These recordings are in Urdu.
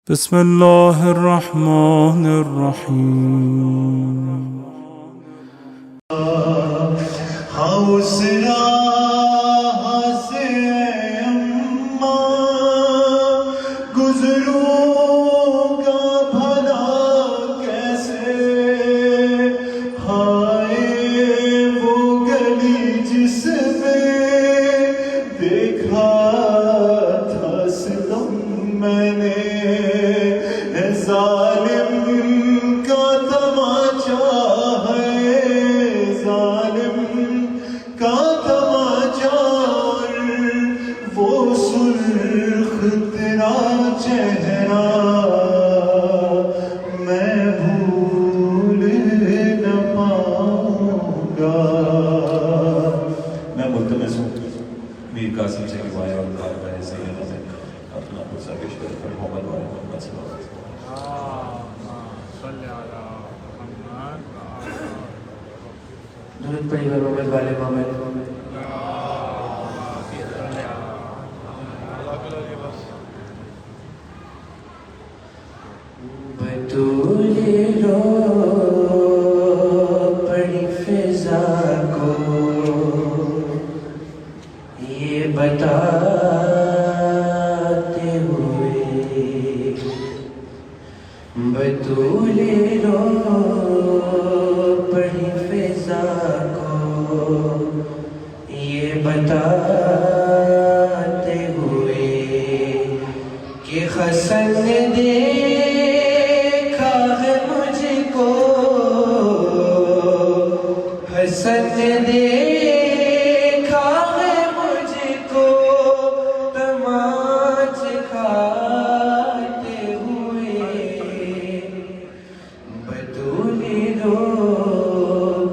بسم الله الرحمن الرحیم. درود پڑھی بر محمد والے محمد. بطول رو پڑی فضا کو یہ بتاتے ہوئے، بطول رو پڑی فضا کو یہ بتاتے ہوئے کہ حسن نے دیکھا ہے مجھ کو، حسن نے دیکھا ہے مجھ کو تماچ کھاتے ہوئے، بطول رو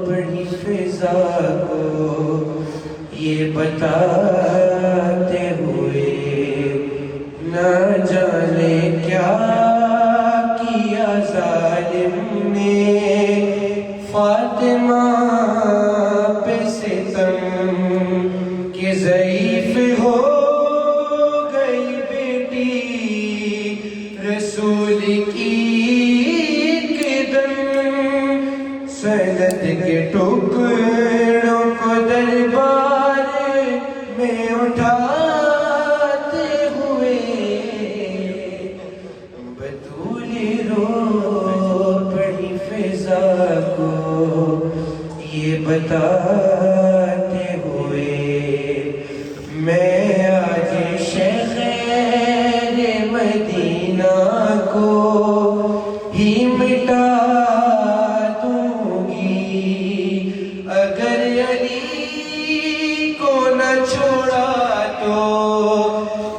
پڑی فضا کو یہ بتاتے ہوئے، نہ جانے کیا کیا ظالم نے فاطمہ پہ ستم کہ ضعیف ہو گئی بیٹی رسول کی قدم، سنت کے ٹکڑوں کو دربار میں اٹھاتے ہوئے، بطول رو پڑی فضا کو یہ بتاتے ہوئے، میں آج شہر مدینہ کو ہی مٹا دوں گی اگر علی کو نہ چھوڑا تو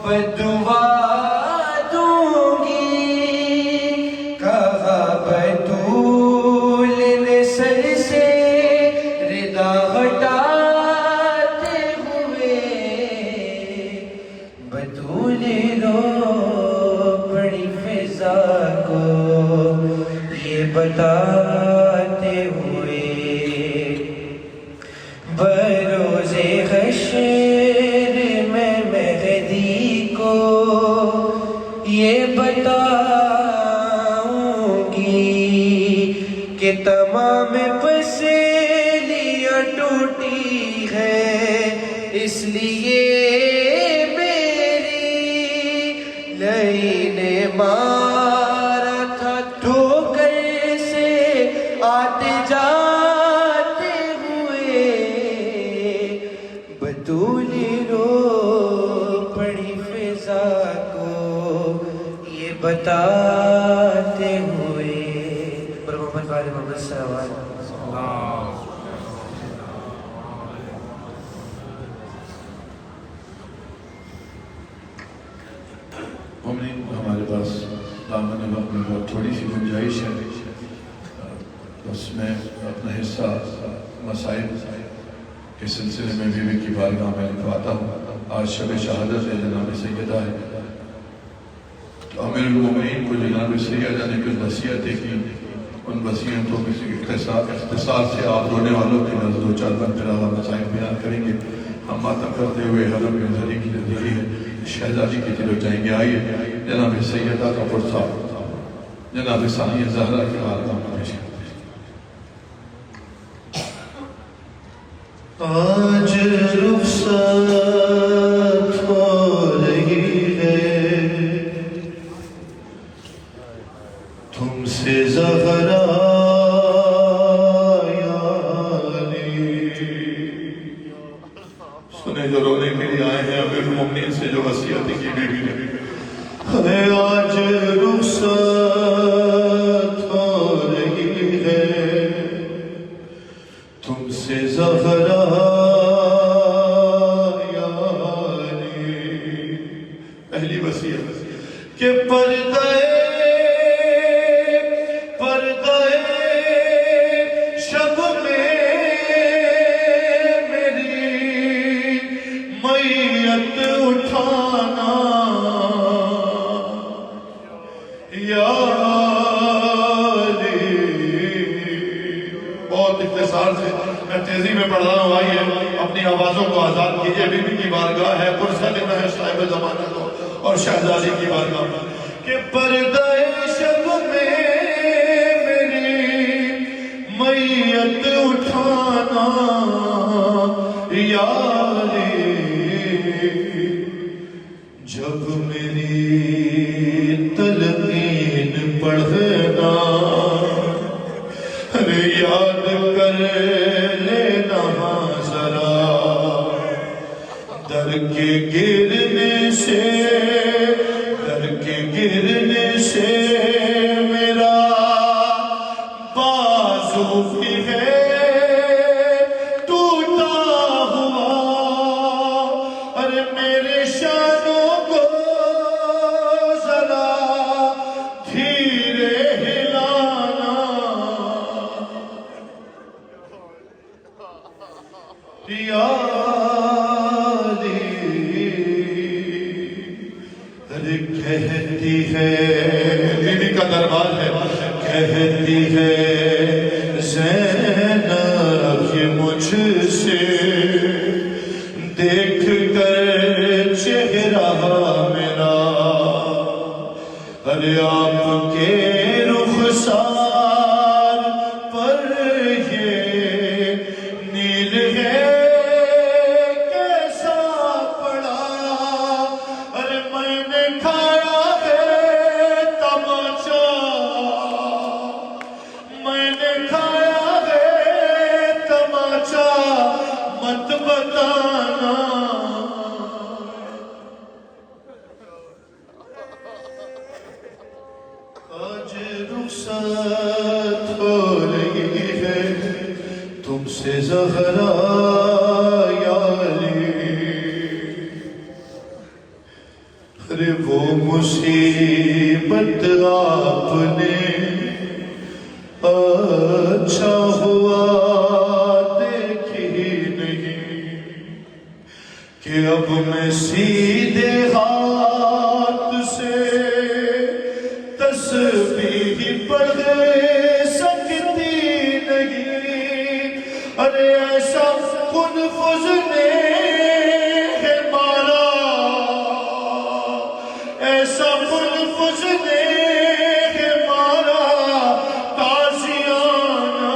بددعا دوں گی. کہا بطول نے سر سے ردا ہٹاتے ہوئے، بطول رو پڑی فضا کو یہ بتاتے ہوئے، بروز حشر میں مہدی کو یہ بتاؤں گی کہ تمام پسلیاں ٹوٹی ہیں، اس لیے میری لئی نے مارا تھا ٹھوکر سے آتے جاتے ہوئے، بطول رو پڑی فضا کو یہ بتاتے ہوئے، پر محمد والے محمد صلوات. ہمارے پاس دامن وقت میں بہت تھوڑی سی گنجائش ہے، اس میں اپنا حصہ مسائل کے سلسلے میں بیوی کی بارگاہ میں لکھواتا ہوں. آج شب شہادت ہے، جناب سیدہ ہے، تو امیر المومنین کو جناب سیدہ نے کچھ وصیتیں کی، ان وصیتوں میں اختصار سے آپ رونے والوں کے نظر دو چار بند پھر آغا مسائل بیان کریں گے. ہم ماتم کرتے ہوئے حرم میں ذریع کی نظری ہے شہزادی کی طرف جائیں گے. آئیے جناب سیدہ کپور صاحب جناب ثانیہ زہرا کی بارگاہ میں پیش کرتے ہیں۔ آج رخصت ہو رہی ہے تم سے زہرا سنے جو رونے کے لیے آئے ہیں امیر المومنین سے جو وصیت کی بیوی نے ہے آج رخصت ہو رہی ہے تم سے زہرا یاری پہلی وصیت کہ پردہ شب میں میری میت اٹھانا یا بہت اختصار سے میں تیزی میں پڑھ رہا ہوں، آئیے اپنی آوازوں کو آزاد کیجئے۔ بی بی کی بارگاہ ہے، پرسلم ہے صاحب زمانہ کو اور شہزادی کی بارگاہ میں کہ پردہ شب میں میری میت اٹھانا یاری جب میری تلقین پڑھنا یاد کر لینا ذرا در کے گرنے سے میرا بازو بھی ہے ٹوٹا ہوا، ارے میرے شانوں کو ذرا دھیرے ہلانا یاری ارے کہتی ہے بی بی کا دربار ہے، کہتی ہے زینب یہ مجھ سے دیکھ کر چہرہ میرا، ارے آپ کے رخسار پر یہ نیل ہے کیسا پڑا، ارے میں نے کھایا ہے تماچا، میں نے کھایا ہے تماچا مت بتانا، آج رخصت ہو رہی ہے تم سے زہرا یاری، ارے وہ مصیبت آپ نے اچھا ہوا دیکھی نہیں کہ اب میں سیدھے ہاتھ سے تسبیح پڑھ سکتی نہیں، ارے ایسا کنفذ نے ہے مارا، ایسا کنفذ نے ہے مارا تازیانہ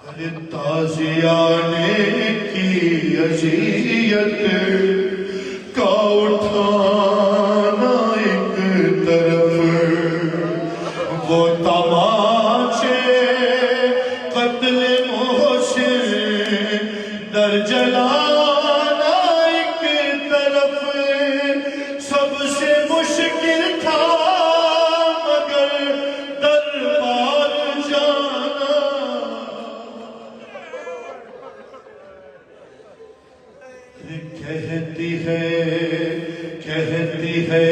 ارے تازیانے کی اذیت کا اٹھانا ایک طرف، وہ تماچے قتل محسن در جلانا ایک طرف، سب سے مشکل تھا مگر دربار جانا، کہتی ہے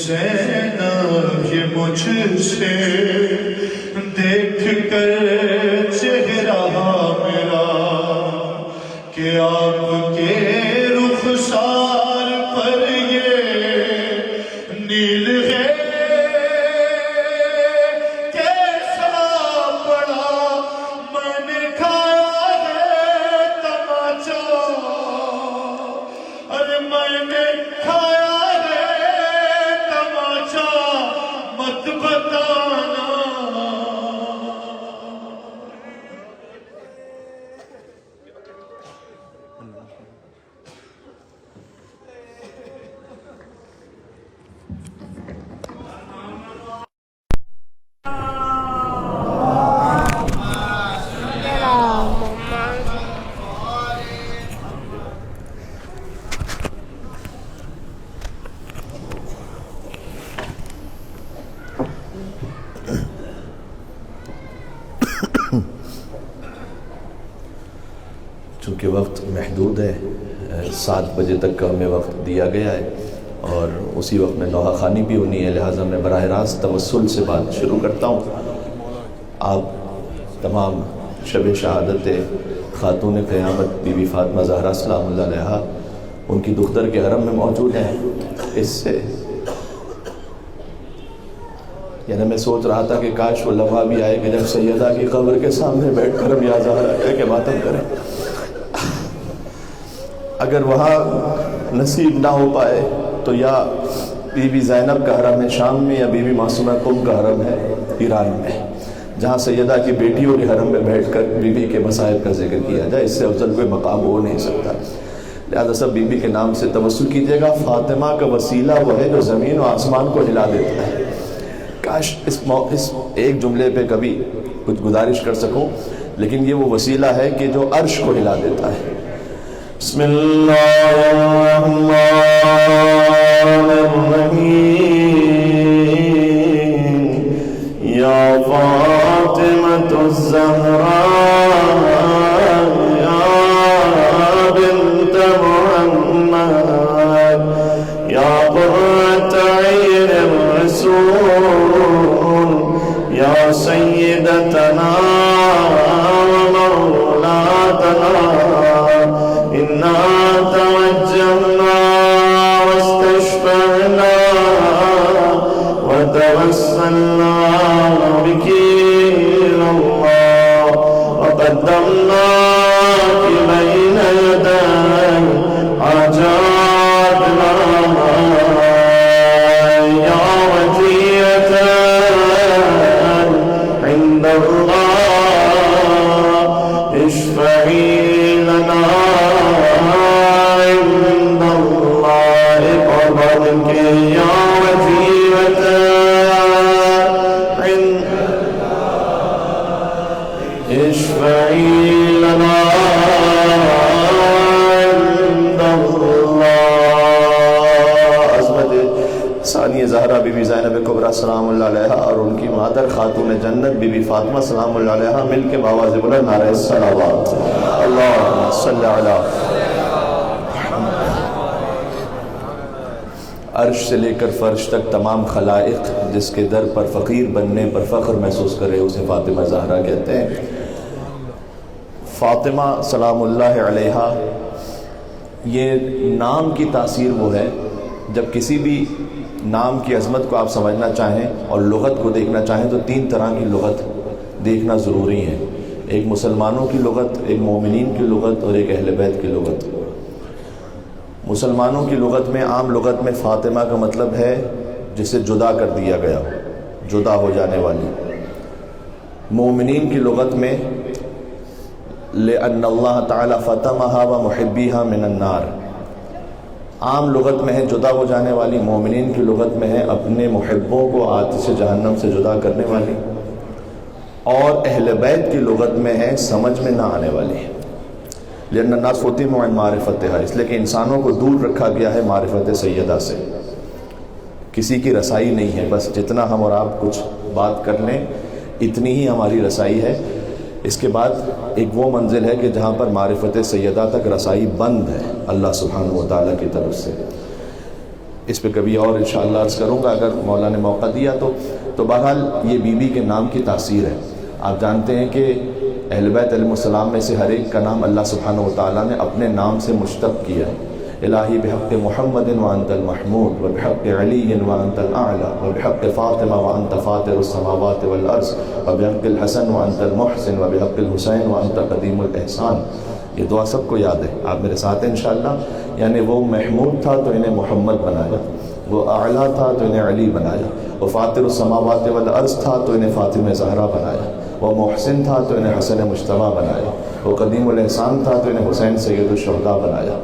زینب یہ مجھ سے دیکھ کر چہرہ میرا کہ آپ کے رخسار پر یہ نیل ہے کیسا پڑا، میں نے کھایا ہے چونکہ وقت محدود ہے، 7 بجے تک کا ہمیں وقت دیا گیا ہے اور اسی وقت میں نوحہ خوانی بھی ہونی ہے، لہٰذا میں براہ راست توسل سے بات شروع کرتا ہوں۔ آپ تمام شب شہادت خاتون قیامت بی بی فاطمہ زہرا سلام اللہ علیہا ان کی دختر کے حرم میں موجود ہیں۔ اس سے یعنی میں سوچ رہا تھا کہ کاش وہ لمحہ بھی آئے کہ جب سیدہ کی قبر کے سامنے بیٹھ کر ہم یا زہرا کہہ کے ماتم کریں۔ اگر وہاں نصیب نہ ہو پائے تو یا بی بی زینب کا حرم ہے شام میں، یا بی بی معصومہ قم کا حرم ہے ایران میں، جہاں سیدہ کی بیٹیوں کے حرم میں بیٹھ کر بی بی کے مصائب کا ذکر کیا جائے۔ اس سے افضل کوئی مقام ہو نہیں سکتا، لہذا سب بی بی کے نام سے توسل کیجیے گا۔ فاطمہ کا وسیلہ وہ ہے جو زمین و آسمان کو ہلا دیتا ہے۔ کاش اس ایک جملے پہ کبھی کچھ گزارش کر سکوں، لیکن یہ وہ وسیلہ ہے کہ جو عرش کو ہلا دیتا ہے۔ بسم اللہ الرحمن الرحیم، یا فاطمۃ الزہراء یا بنت محمد یا قرۃ عین الرسول یا سیدتنا ومولاتنا، انا توجہنا واستشفعنا وتوسلنا بك إلى الله وقدمناك بين يدي حاجاتنا يا وجية عند الله، اشفعي لنا عند الله قبلك يا وجية اشفعي لنا عند الله۔ عظمت ثانیہ زہرا بی بی زینب کبریٰ سلام اللہ علیہا اور ان کی مادر خاتون جنت بی بی فاطمہ سلام اللہ علیہا مل کے بآواز بلند نعرہ صلوات، اللہم صلی علی۔ عرش سے لے کر فرش تک تمام خلائق جس کے در پر فقیر بننے پر فخر محسوس کرے اسے فاطمہ زہرا کہتے ہیں۔ فاطمہ سلام اللہ علیہا، یہ نام کی تاثیر وہ ہے، جب کسی بھی نام کی عظمت کو آپ سمجھنا چاہیں اور لغت کو دیکھنا چاہیں تو 3 طرح کی لغت دیکھنا ضروری ہے، ایک مسلمانوں کی لغت، ایک مومنین کی لغت اور ایک اہل بیت کی لغت۔ مسلمانوں کی لغت میں، عام لغت میں فاطمہ کا مطلب ہے جسے جدا کر دیا گیا، جدا ہو جانے والی۔ مومنین کی لغت میں لِأَنَّ اللَّهَ تَعَالَى فَتَمَهَا وَمُحِبِّهَا مِنَ النَّارِ، عام لغت میں ہے جدا ہو جانے والی، مومنین کی لغت میں ہے اپنے محبوں کو آتش جہنم سے جدا کرنے والی، اور اہل بیت کی لغت میں ہے سمجھ میں نہ آنے والی۔ لِأَنَّ النَّاسَ فُتِنُوا عَنْ مَعْرِفَتِهَا، اس لیے کہ انسانوں کو دور رکھا گیا ہے معرفت سیدہ سے، کسی کی رسائی نہیں ہے، بس جتنا ہم اور آپ کچھ بات کر لیں اتنی ہی ہماری رسائی ہے۔ اس کے بعد ایک وہ منزل ہے کہ جہاں پر معرفت سیدہ تک رسائی بند ہے اللہ سبحانہ و تعالیٰ کی طرف سے۔ اس پہ کبھی اور انشاءاللہ عرض کروں گا اگر مولا نے موقع دیا تو بہرحال یہ بی بی کے نام کی تاثیر ہے۔ آپ جانتے ہیں کہ اہل بیت علیہ السلام میں سے ہر ایک کا نام اللہ سبحانہ و تعالیٰ نے اپنے نام سے مشتق کیا۔ الہی بحق محمد وانت المحمود وبحق علی وانت الاعلی وبحق فاطمہ وانت فاطر السماوات والارض وبحق الحسن وانت المحسن وبحق الحسین وانت قدیم الاحسان۔ یہ دعا سب کو یاد ہے، آپ میرے ساتھ ہیں انشاءاللہ۔ یعنی وہ محمود تھا تو انہیں محمد بنایا، وہ اعلیٰ تھا تو انہیں علی بنایا، وہ فاطر السماوات والارض تھا تو انہیں فاطمہ زہرا بنایا، وہ محسن تھا تو انہیں حسن مجتبیٰ بنایا، وہ قدیم الاحسان تھا تو انہیں حسین سید الشہداء بنایا،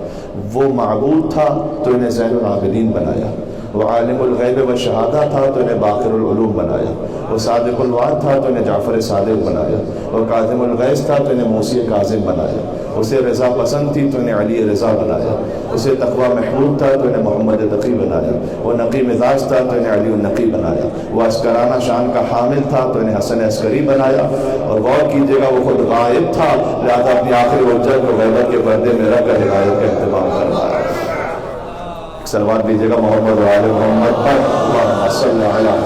وہ معبود تھا تو انہیں زین العابدین بنایا، وہ عالم الغیب و شہادہ تھا تو انہیں باقر العلوم بنایا، وہ صادق الوعد تھا تو انہیں جعفر صادق بنایا، وہ کاظم الغیظ تھا تو انہیں موسی کاظم بنایا، اسے رضا پسند تھی تو انہیں علی رضا بنایا، اسے تقوی محبوب تھا تو انہیں محمد تقی بنایا، وہ نقی مزاج تھا تو انہیں علی النقی بنایا، وہ عسکرانہ شان کا حامل تھا تو انہیں حسن عسکری بنایا، اور غور کیجیے گا وہ خود غائب تھا لہذا اپنی آخری حجت کو غیبت کے پردے میں رکھ کر ہدایت کا اہتمام کروایا۔ صلوات دیجیے گا محمد و آل محمد پر، اللہم صلی علی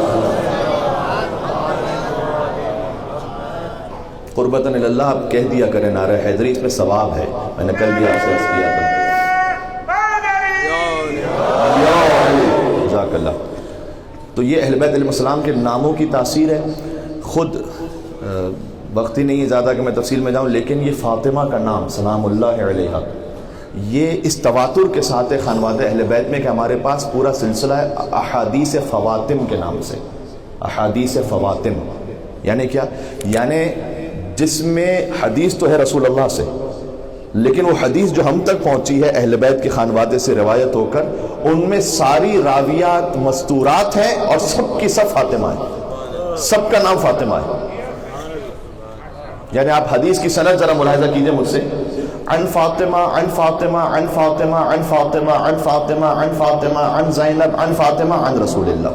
قربتاً اللہ۔ آپ کہہ دیا کریں نعرہ حیدری، اس میں ثواب ہے، میں نے کل بھی آپ سے عرض کیا تھا۔ جزاک اللہ۔ تو یہ اہل بیت علیہ السلام کے ناموں کی تاثیر ہے۔ خود وقت ہی نہیں ہے زیادہ کہ میں تفصیل میں جاؤں، لیکن یہ فاطمہ کا نام سلام اللہ علیہا یہ اس تواتر کے ساتھ ہے خانوادہ اہل بیت میں کہ ہمارے پاس پورا سلسلہ ہے احادیث فواتم کے نام سے۔ احادیث فواتم یعنی کیا؟ یعنی جس میں حدیث تو ہے رسول اللہ سے، لیکن وہ حدیث جو ہم تک پہنچی ہے اہل بیت کے خانوادے سے روایت ہو کر، ان میں ساری راویات مستورات ہیں اور سب کی سب فاطمہ ہیں، سب کا نام فاطمہ ہے۔ یعنی آپ حدیث کی سند ذرا ملاحظہ کیجئے مجھ سے، عن فاطمہ عن فاطمہ عن فاطمہ عن فاطمہ عن فاطمہ عن فاطمہ عن زینب عن فاطمہ عن رسول اللہ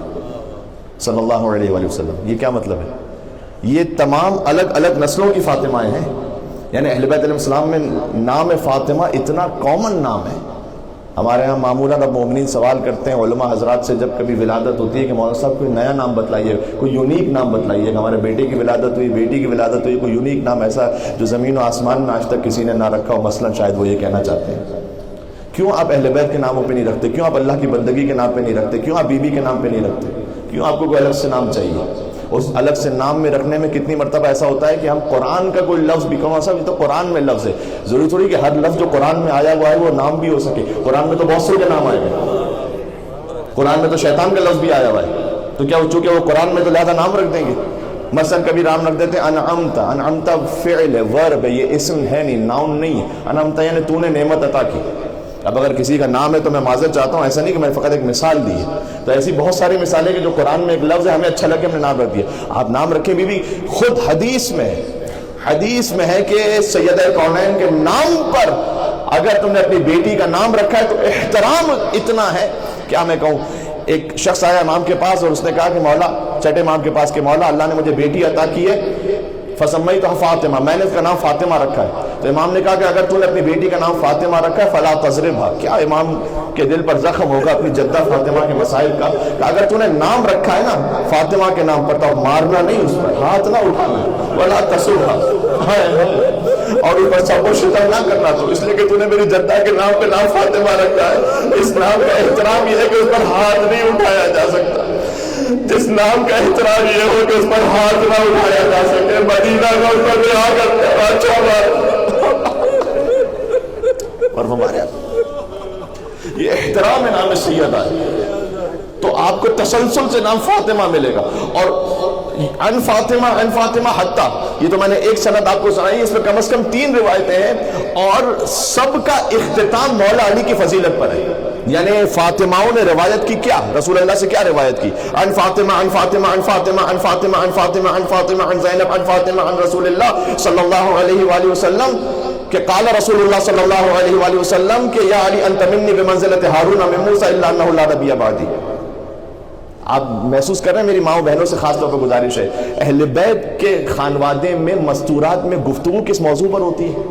صلی اللہ علیہ وآلہ وسلم۔ یہ کیا مطلب ہے؟ یہ تمام الگ الگ نسلوں کی فاطمائیں ہیں۔ یعنی اہل بیت علیہ السلام میں نام فاطمہ اتنا کامن نام ہے۔ ہمارے ہاں معمولاً اب مومنین سوال کرتے ہیں علماء حضرات سے جب کبھی ولادت ہوتی ہے کہ مولانا صاحب کوئی نیا نام بتلائیے، کوئی یونیک نام بتلائیے کہ ہمارے بیٹے کی ولادت ہوئی، بیٹی کی ولادت ہوئی، کوئی یونیک نام ایسا جو زمین و آسمان میں آج تک کسی نے نہ رکھا ہو۔ مثلاً شاید وہ یہ کہنا چاہتے ہیں کیوں آپ اہل بیت کے ناموں پہ نہیں رکھتے، کیوں آپ اللہ کی بندگی کے نام پہ نہیں رکھتے، کیوں آپ بی بی کے نام پہ نہیں رکھتے، کیوں آپ کو کوئی الگ سے نام چاہیے؟ اس الگ سے نام میں رکھنے میں کتنی مرتبہ ایسا ہوتا ہے کہ ہم قرآن کا کوئی لفظ بھی کہوں صاحب یہ تو قرآن میں لفظ ہے، ضروری تھوڑی کہ ہر لفظ جو قرآن میں آیا ہوا ہے وہ نام بھی ہو سکے۔ قرآن میں تو بہت سے کے نام آئے گئے، قرآن میں تو شیطان کا لفظ بھی آیا ہوا ہے، تو کیا چونکہ وہ قرآن میں تو لہذا نام رکھ دیں گے؟ مثلا کبھی نام رکھ دیتے ہیں انعمت، انعمت فعل ہے، ورب ہے، یہ اسم ہے نہیں، ناؤن نہیں ہے۔ انعمت یعنی تو نے نعمت عطا کی۔ اب اگر کسی کا نام ہے تو میں معذرت چاہتا ہوں، ایسا نہیں کہ میں فقط ایک مثال دی ہے، تو ایسی بہت ساری مثالیں کہ جو قرآن میں ایک لفظ ہے ہمیں اچھا لگے ہم نے نام رکھ دیا۔ آپ نام رکھیں بھی خود حدیث میں ہے کہ سید کونین کے نام پر اگر تم نے اپنی بیٹی کا نام رکھا ہے تو احترام اتنا ہے کیا میں کہوں۔ ایک شخص آیا امام کے پاس اور اس نے کہا کہ مولا، چھٹے امام کے پاس کہ مولا اللہ نے مجھے بیٹی عطا کی ہے، فسمیتها فاطمہ، میں نے اس کا نام فاطمہ رکھا ہے۔ تو امام نے کہا کہ اگر تو نے اپنی بیٹی کا نام فاطمہ رکھا ہے فلا تضربها، کیا امام کے دل پر زخم ہوگا اپنی جدہ فاطمہ کے مسائل کا کہ اگر تو نے نام رکھا ہے نا فاطمہ کے نام پر تو مارنا نہیں، اس پر ہاتھ نہ اٹھانا، ولا تسبها، اور اس پر سب و شتم نہ کرنا، تو اس لیے کہ تو نے میری جدہ کے نام پہ نام فاطمہ رکھا ہے، اس نام کا احترام یہ ہے کہ اس پر ہاتھ نہیں اٹھایا جا سکتا۔ جس نام کا احترام یہ ہو کہ اس پر ہاتھ نہ اٹھایا جا سکے، مدینہ کا اس پر رہا کرتے اور ہمارے یہ احترام ہے نام سیدہ ہے، تو آپ کو تسلسل سے نام فاطمہ ملے گا۔ اور ان فاطمہ حتیٰ، یہ تو میں نے ایک سند آپ کو سنائی، اس میں کم از کم 3 روایتیں ہیں اور سب کا اختتام مولا علی کی فضیلت پر ہے۔ یعنی فاطماؤں نے روایت کی کیا، رسول اللہ سے کیا روایت کی، ان فاطمہ ان فاطمہ ان فاطمہ ان فاطمہ ان فاطمہ ان فاطمہ ان زینب ان فاطمہ ان رسول اللہ صلی اللہ علیہ وآلہ وسلم کہ قال رسول اللہ صلی اللہ علیہ وآلہ وسلم کہ یا علی انت منی بمنزلت ہارون من موسیٰ الا انہ لا نبی بعدی۔ آپ محسوس کر رہے ہیں میری ماؤں بہنوں سے خاص طور پر گزارش ہے، اہل بیت کے خانوادے میں مستورات میں گفتگو کس موضوع پر ہوتی ہے؟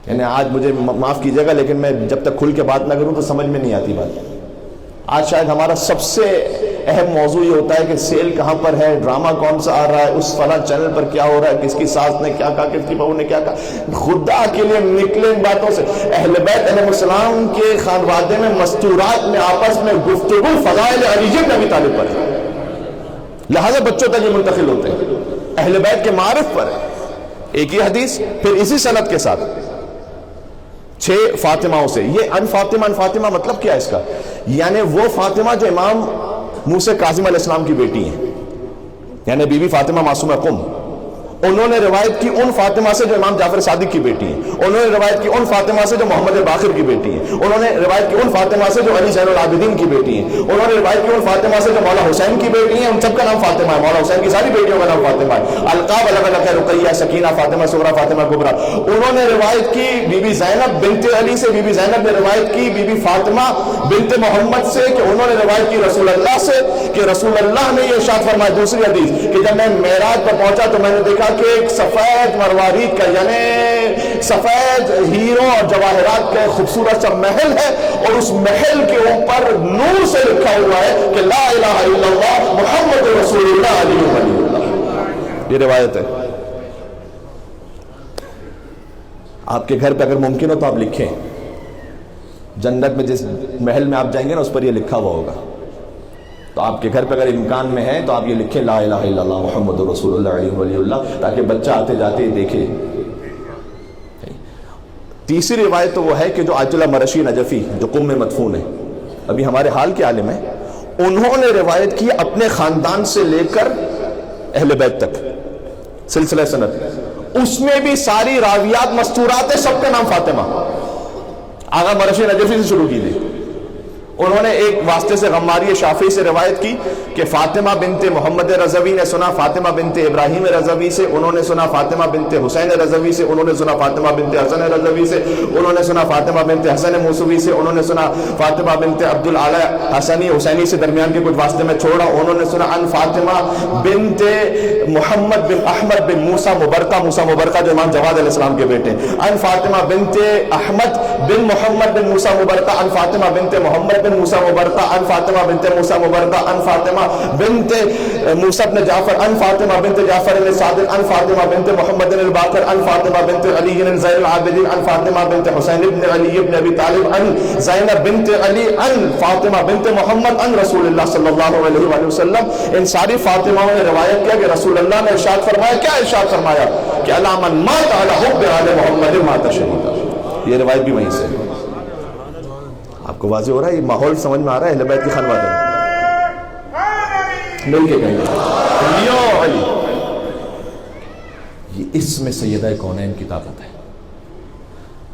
یعنی آج مجھے معاف کیجیے گا لیکن میں جب تک کھل کے بات نہ کروں تو سمجھ میں نہیں آتی بات۔ آج شاید ہمارا سب سے اہم موضوع یہ ہوتا ہے کہ سیل کہاں پر ہے، ڈرامہ کون سا آ رہا ہے، اس فلاں چینل پر کیا ہو رہا ہے، کس کی ساس نے کیا کہا، کس کی بہو نے کیا کہا۔ خدا کے لیے نکلے ان باتوں سے۔ اہل بیت علیہ السلام کے خانوادے میں مستورات میں آپس میں گفتگو فضائل علی بن ابی طالب پر ہے، لہذا بچوں تک یہ منتقل ہوتے ہیں، اہل بیت کے معارف پر ہے۔ ایک ہی حدیث پھر اسی سند کے ساتھ 6 فاطمہوں سے۔ یہ ان فاطمہ مطلب کیا ہے اس کا؟ یعنی وہ فاطمہ جو امام موسیٰ کاظم علیہ السلام کی بیٹی ہیں، یعنی بی بی فاطمہ معصومہ قم، انہوں نے روایت کی ان فاطمہ سے جو امام جعفر صادق کی بیٹی ہیں، انہوں نے روایت کی ان فاطمہ سے جو محمد باقر کی بیٹی ہیں، انہوں نے روایت کی ان فاطمہ سے جو علی زین العابدین کی بیٹی ہیں، انہوں نے روایت کی ان فاطمہ سے جو مولا حسین کی بیٹی ہیں، ان سب کا نام فاطمہ ہے، مولا حسین کی ساری بیٹیوں کا نام فاطمہ ہے، القاب الگ الگ ہے، رقیہ، سکینہ، فاطمہ صغرا، فاطمہ کبرا۔ انہوں نے روایت کی بی بی زینب بنت علی سے، بی بی زینب نے روایت کی بی بی فاطمہ بنت محمد سے، کہ انہوں نے روایت کی رسول اللہ سے کہ رسول اللہ نے یہ ارشاد فرمایا، دوسری حدیث کہ جب میں معراج پر پہنچا تو میں نے دیکھا کہ ایک سفید مروارید کا یعنی سفید ہیروں اور جواہرات کا خوبصورت سا محل ہے، اور اس محل کے اوپر نور سے لکھا ہوا ہے کہ لا الہ الا اللہ محمد رسول اللہ علیہ وسلم۔ یہ روایت ہے۔ آپ کے گھر پہ اگر ممکن ہو تو آپ لکھیں، جنت میں جس محل میں آپ جائیں گے نا اس پر یہ لکھا ہوا ہوگا، تو آپ کے گھر پہ اگر امکان میں ہے تو آپ یہ لکھیں لا الہ الا اللہ محمد رسول اللہ علیہ ولی اللہ، تاکہ بچہ آتے جاتے دیکھے۔ تیسری روایت تو وہ ہے کہ جو آیت اللہ مرشی نجفی جو قم میں مدفون ہے، ابھی ہمارے حال کے عالم ہیں، انہوں نے روایت کی اپنے خاندان سے لے کر اہل بیت تک سلسلہ سند، اس میں بھی ساری راویات مستورات ہیں، سب کا نام فاطمہ۔ آغا مرشی نجفی سے شروع کی تھی، انہوں نے ایک واسطے سے غماری شافعی سے روایت کی کہ فاطمہ بنت محمد رضوی نے سنا فاطمہ بنت ابراہیم رضوی سے، انہوں نے سنا فاطمہ بنت حسین رضوی سے، انہوں نے سنا فاطمہ بنت حسن رضوی سے، انہوں نے سنا فاطمہ بنت حسن موسوی سے، انہوں نے سنا فاطمہ بنت عبد العلی حسنی حسینی سے، درمیان کے کچھ واسطے میں چھوڑا، انہوں نے سنا ان فاطمہ بنت محمد بن احمد بن موسیٰ مبرقہ، موسیٰ مبرقہ جو امام جواد علیہ السلام کے بیٹے، ان فاطمہ بنت احمد بن محمد بن موسیٰ مبرقہ، ان فاطمہ بنت محمد بن موسیٰ مبرقہ، ان فاطمہ بنت موسیٰ مبرقہ، ان فاطمہ بنت موسیٰ بن جعفر، ان فاطمہ بنت جعفر بن صادق، ان فاطمہ بنت محمد الباقر، ان فاطمہ بنت علی زین العابدین، ان فاطمہ بنت حسین بن علی بن ابی طالب، ان زینب بنت علی، ان فاطمہ بنت محمد، ان رسول اللہ صلی اللہ علیہ وآلہ وسلم۔ ان ساری فاطمہوں نے روایت کیا کہ رسول اللہ نے ارشاد فرمایا، کیا ارشاد فرمایا کہ الا من مات علی حب آل محمد مات شہیدا۔ یہ روایت بھی وہیں سے۔ آپ کو واضح ہو رہا ہے، یہ ماحول سمجھ میں آ رہا ہے؟ اہل بیت کی خانوادہ مل کے کہیں گے یہ اس میں سیدہ کونین کی طاقت ہے۔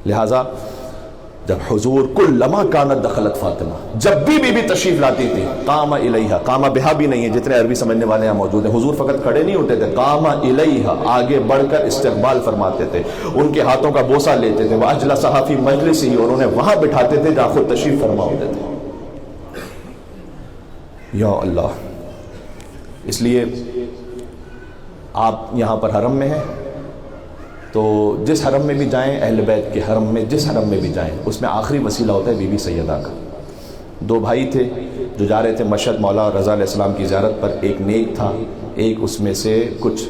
لہٰذا جب حضور کلما کانت دخلت فاطمہ، جب بھی بی بی تشریف لاتی تھی، قام الیہا، قام بہا بھی نہیں ہے، جتنے عربی سمجھنے والے یہاں موجود ہیں، حضور فقط کھڑے نہیں ہوتے تھے، قام الیہا، آگے بڑھ کر استقبال فرماتے تھے، ان کے ہاتھوں کا بوسہ لیتے تھے، واجلسہا فی مجلسہ، اور انہیں وہاں بٹھاتے تھے جہاں خود تشریف فرما ہوتے تھے۔ یا اللہ، اس لیے آپ یہاں پر حرم میں ہیں تو جس حرم میں بھی جائیں، اہل بیت کے حرم میں جس حرم میں بھی جائیں، اس میں آخری وسیلہ ہوتا ہے بی بی سیدہ کا۔ دو بھائی تھے جو جا رہے تھے مشہد مولا رضا علیہ السلام کی زیارت پر، ایک نیک تھا، ایک اس میں سے کچھ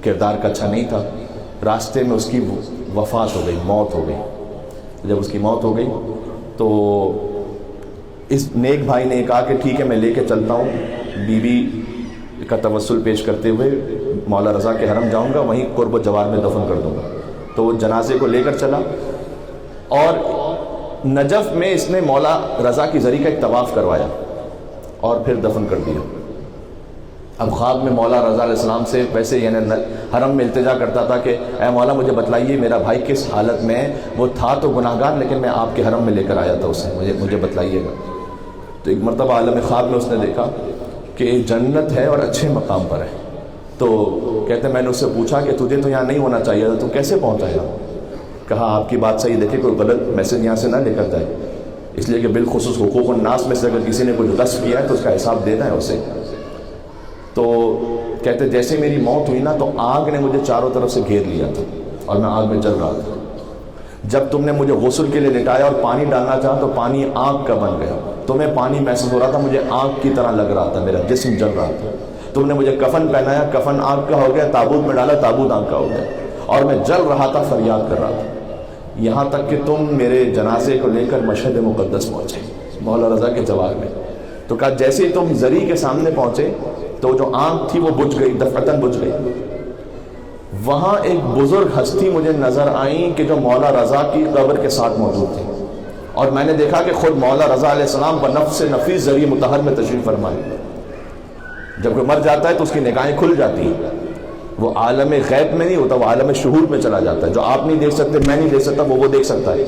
کردار کا اچھا نہیں تھا۔ راستے میں اس کی وفات ہو گئی، موت ہو گئی۔ جب اس کی موت ہو گئی تو اس نیک بھائی نے کہا کہ ٹھیک ہے میں لے کے چلتا ہوں، بی بی کا توسل پیش کرتے ہوئے مولا رضا کے حرم جاؤں گا، وہیں قرب و جوار میں دفن کر دوں گا۔ تو وہ جنازے کو لے کر چلا، اور نجف میں اس نے مولا رضا کی زری کا ایک طواف کروایا اور پھر دفن کر دیا۔ اب خواب میں مولا رضا علیہ السلام سے ویسے یعنی حرم میں التجا کرتا تھا کہ اے مولا مجھے بتلائیے میرا بھائی کس حالت میں ہے، وہ تھا تو گناہگار لیکن میں آپ کے حرم میں لے کر آیا تھا اسے، مجھے بتلائیے گا۔ تو ایک مرتبہ عالم خواب میں اس نے دیکھا کہ جنت ہے اور اچھے مقام پر ہے، تو کہتے ہیں میں نے اس سے پوچھا کہ تجھے تو یہاں نہیں ہونا چاہیے تھا، تو کیسے پہنچا یہاں؟ کہا آپ کی بات صحیح، دیکھیں کوئی غلط میسج یہاں سے نہ لے کر جائے، اس لیے کہ بالخصوص حقوق الناس میں سے اگر کسی نے کچھ غصب کیا ہے تو اس کا حساب دینا ہے اسے۔ تو کہتے جیسے میری موت ہوئی نا تو آگ نے مجھے چاروں طرف سے گھیر لیا تھا اور میں آگ میں جل رہا تھا۔ جب تم نے مجھے غسل کے لیے لٹایا اور پانی ڈالنا چاہا تو پانی آگ کا بن گیا، تمہیں پانی محسوس ہو رہا تھا، مجھے آگ کی طرح لگ رہا تھا، میرا جسم جل رہا تھا۔ تم نے مجھے کفن پہنایا، کفن آگ کا ہو گیا، تابوت میں ڈالا، تابوت آگ کا ہو گیا، اور میں جل رہا تھا، فریاد کر رہا تھا، یہاں تک کہ تم میرے جنازے کو لے کر مشہد مقدس پہنچے مولا رضا کے جوار میں۔ تو کہا جیسے ہی تم زری کے سامنے پہنچے تو جو آنکھ تھی وہ بجھ گئی، دفعتاً بجھ گئی۔ وہاں ایک بزرگ ہستی مجھے نظر آئیں کہ جو مولا رضا کی قبر کے ساتھ موجود تھی، اور میں نے دیکھا کہ خود مولا رضا علیہ السلام بنفس نفیس ذریعہ مطہر میں تشریف فرمائے۔ جب کوئی مر جاتا ہے تو اس کی نگاہیں کھل جاتی ہیں، وہ عالم غیب میں نہیں ہوتا، وہ عالم شہود میں چلا جاتا ہے. جو آپ نہیں دیکھ سکتے، میں نہیں دیکھ سکتا، وہ دیکھ سکتا ہے.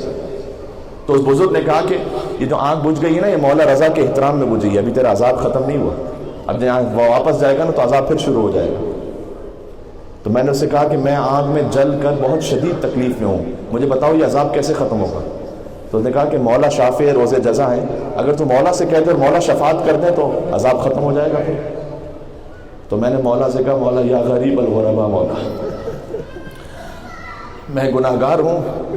تو اس بزرگ نے کہا کہ یہ جو آنکھ بجھ گئی ہے نا، یہ مولا رضا کے احترام میں بجھی ہے، ابھی تیرا عذاب ختم نہیں ہوا. اب جب وہ واپس جائے گا نا تو عذاب پھر شروع ہو جائے گا. تو میں نے اس سے کہا کہ میں آگ میں جل کر بہت شدید تکلیف میں ہوں، مجھے بتاؤ یہ عذاب کیسے ختم ہوگا؟ تو اس نے کہا کہ مولا شافع روز جزا ہیں، اگر تو مولا سے کہتے اور مولا شفاعت کر دے تو عذاب ختم ہو جائے گا پھر. تو میں نے مولا سے کہا مولا یا غریب الغربا، مولا میں گناہ گار ہوں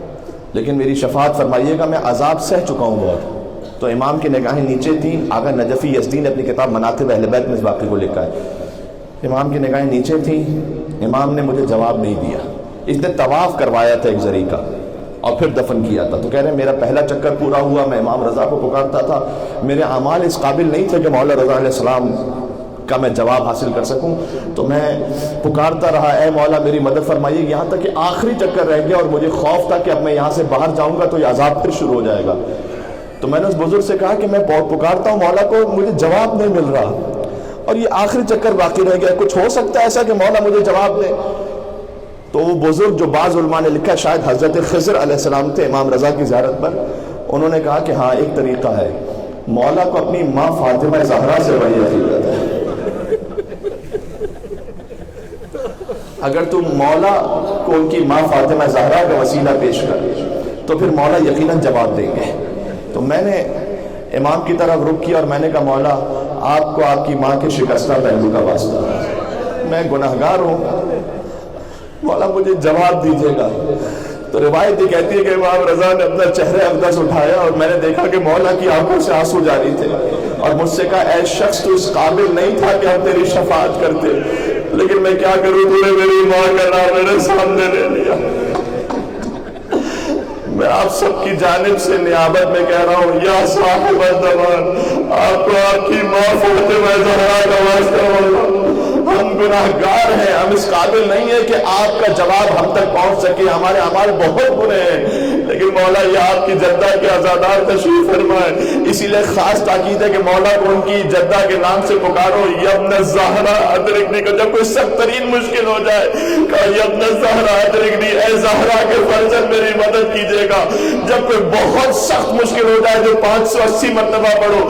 لیکن میری شفاعت فرمائیے گا، میں عذاب سہ چکا ہوں بہت. تو امام کی نگاہیں نیچے تھیں. آقا نجفی یزدی نے اپنی کتاب مناقب اہل بیت میں اس واقعے کو لکھا ہے. امام کی نگاہیں نیچے تھیں. امام نے مجھے جواب نہیں دیا. اس نے طواف کروایا تھا ایک ذریعہ کا اور پھر دفن کیا تھا. تو کہہ رہے ہیں میرا پہلا چکر پورا ہوا، میں امام رضا کو پکارتا تھا، میرے اعمال اس قابل نہیں تھے کہ مولا رضا علیہ السلام کا میں جواب حاصل کر سکوں. تو میں پکارتا رہا اے مولا میری مدد فرمائیے، یہاں تک کہ آخری چکر رہ گیا اور مجھے خوف تھا کہ اب میں یہاں سے باہر جاؤں گا تو یہ عذاب پھر شروع ہو جائے گا. تو میں نے اس بزرگ سے کہا کہ میں بہت پکارتا ہوں مولا کو، مجھے جواب نہیں مل رہا اور یہ آخری چکر باقی رہ گیا، کچھ ہو سکتا ہے ایسا کہ مولا مجھے جواب دے؟ تو وہ بزرگ جو بعض علماء نے لکھا ہے شاید حضرت خضر علیہ السلام تھے امام رضا کی زیارت پر، انہوں نے کہا کہ ہاں ایک طریقہ ہے، مولا کو اپنی ماں فاطمہ زہرا سے وحی عقیدت ہے. اگر تم مولا کو ان کی ماں فاطمہ زہرا کا وسیلہ پیش کر تو پھر مولا یقیناً جواب دیں گے. تو میں نے امام کی طرف رخ کیا اور میں نے کہا مولا آپ کو آپ کی ماں کے شکستہ پہلو کا واسطہ، میں گناہگار ہوں، مولا مجھے جواب دیجیے گا. تو روایت یہ کہتی ہے کہ امام رضا نے اپنا چہرہ اقدس اٹھایا اور میں نے دیکھا کہ مولا کی آنکھوں سے آنسو جاری تھے اور مجھ سے کہا اے شخص تو اس قابل نہیں تھا کہ ہم تیری شفاعت کرتے، لیکن میں کیا کروں، تو نے میری ماں کا نام میرے سامنے لے لیا. میں آپ سب کی جانب سے نیابت میں کہہ رہا ہوں یا صاحب الزمان، آپ کو آپ کی ماں فاطمہ زہرا کا واسطہ ہوگا. ہم گناہگار ہیں، ہم اس قابل نہیں ہیں کہ آپ کا جواب ہم تک پہنچ سکے، ہمارے اعمال بہت برے ہیں، لیکن مولا یہ آپ کی جدہ کے عزادار تشریف فرمائے. اسی لیے خاص تاکید ہے کہ مولا کو ان کی جدہ کے نام سے پکارو، یبن الزہرا ادرکنی کو. جب کوئی سخت ترین مشکل ہو جائے کہا یبن الزہرا ادرکنی، اے زہرا کے فرزند میری مدد کیجیے گا. جب کوئی بہت سخت مشکل ہو جائے جو 580 مرتبہ پڑھو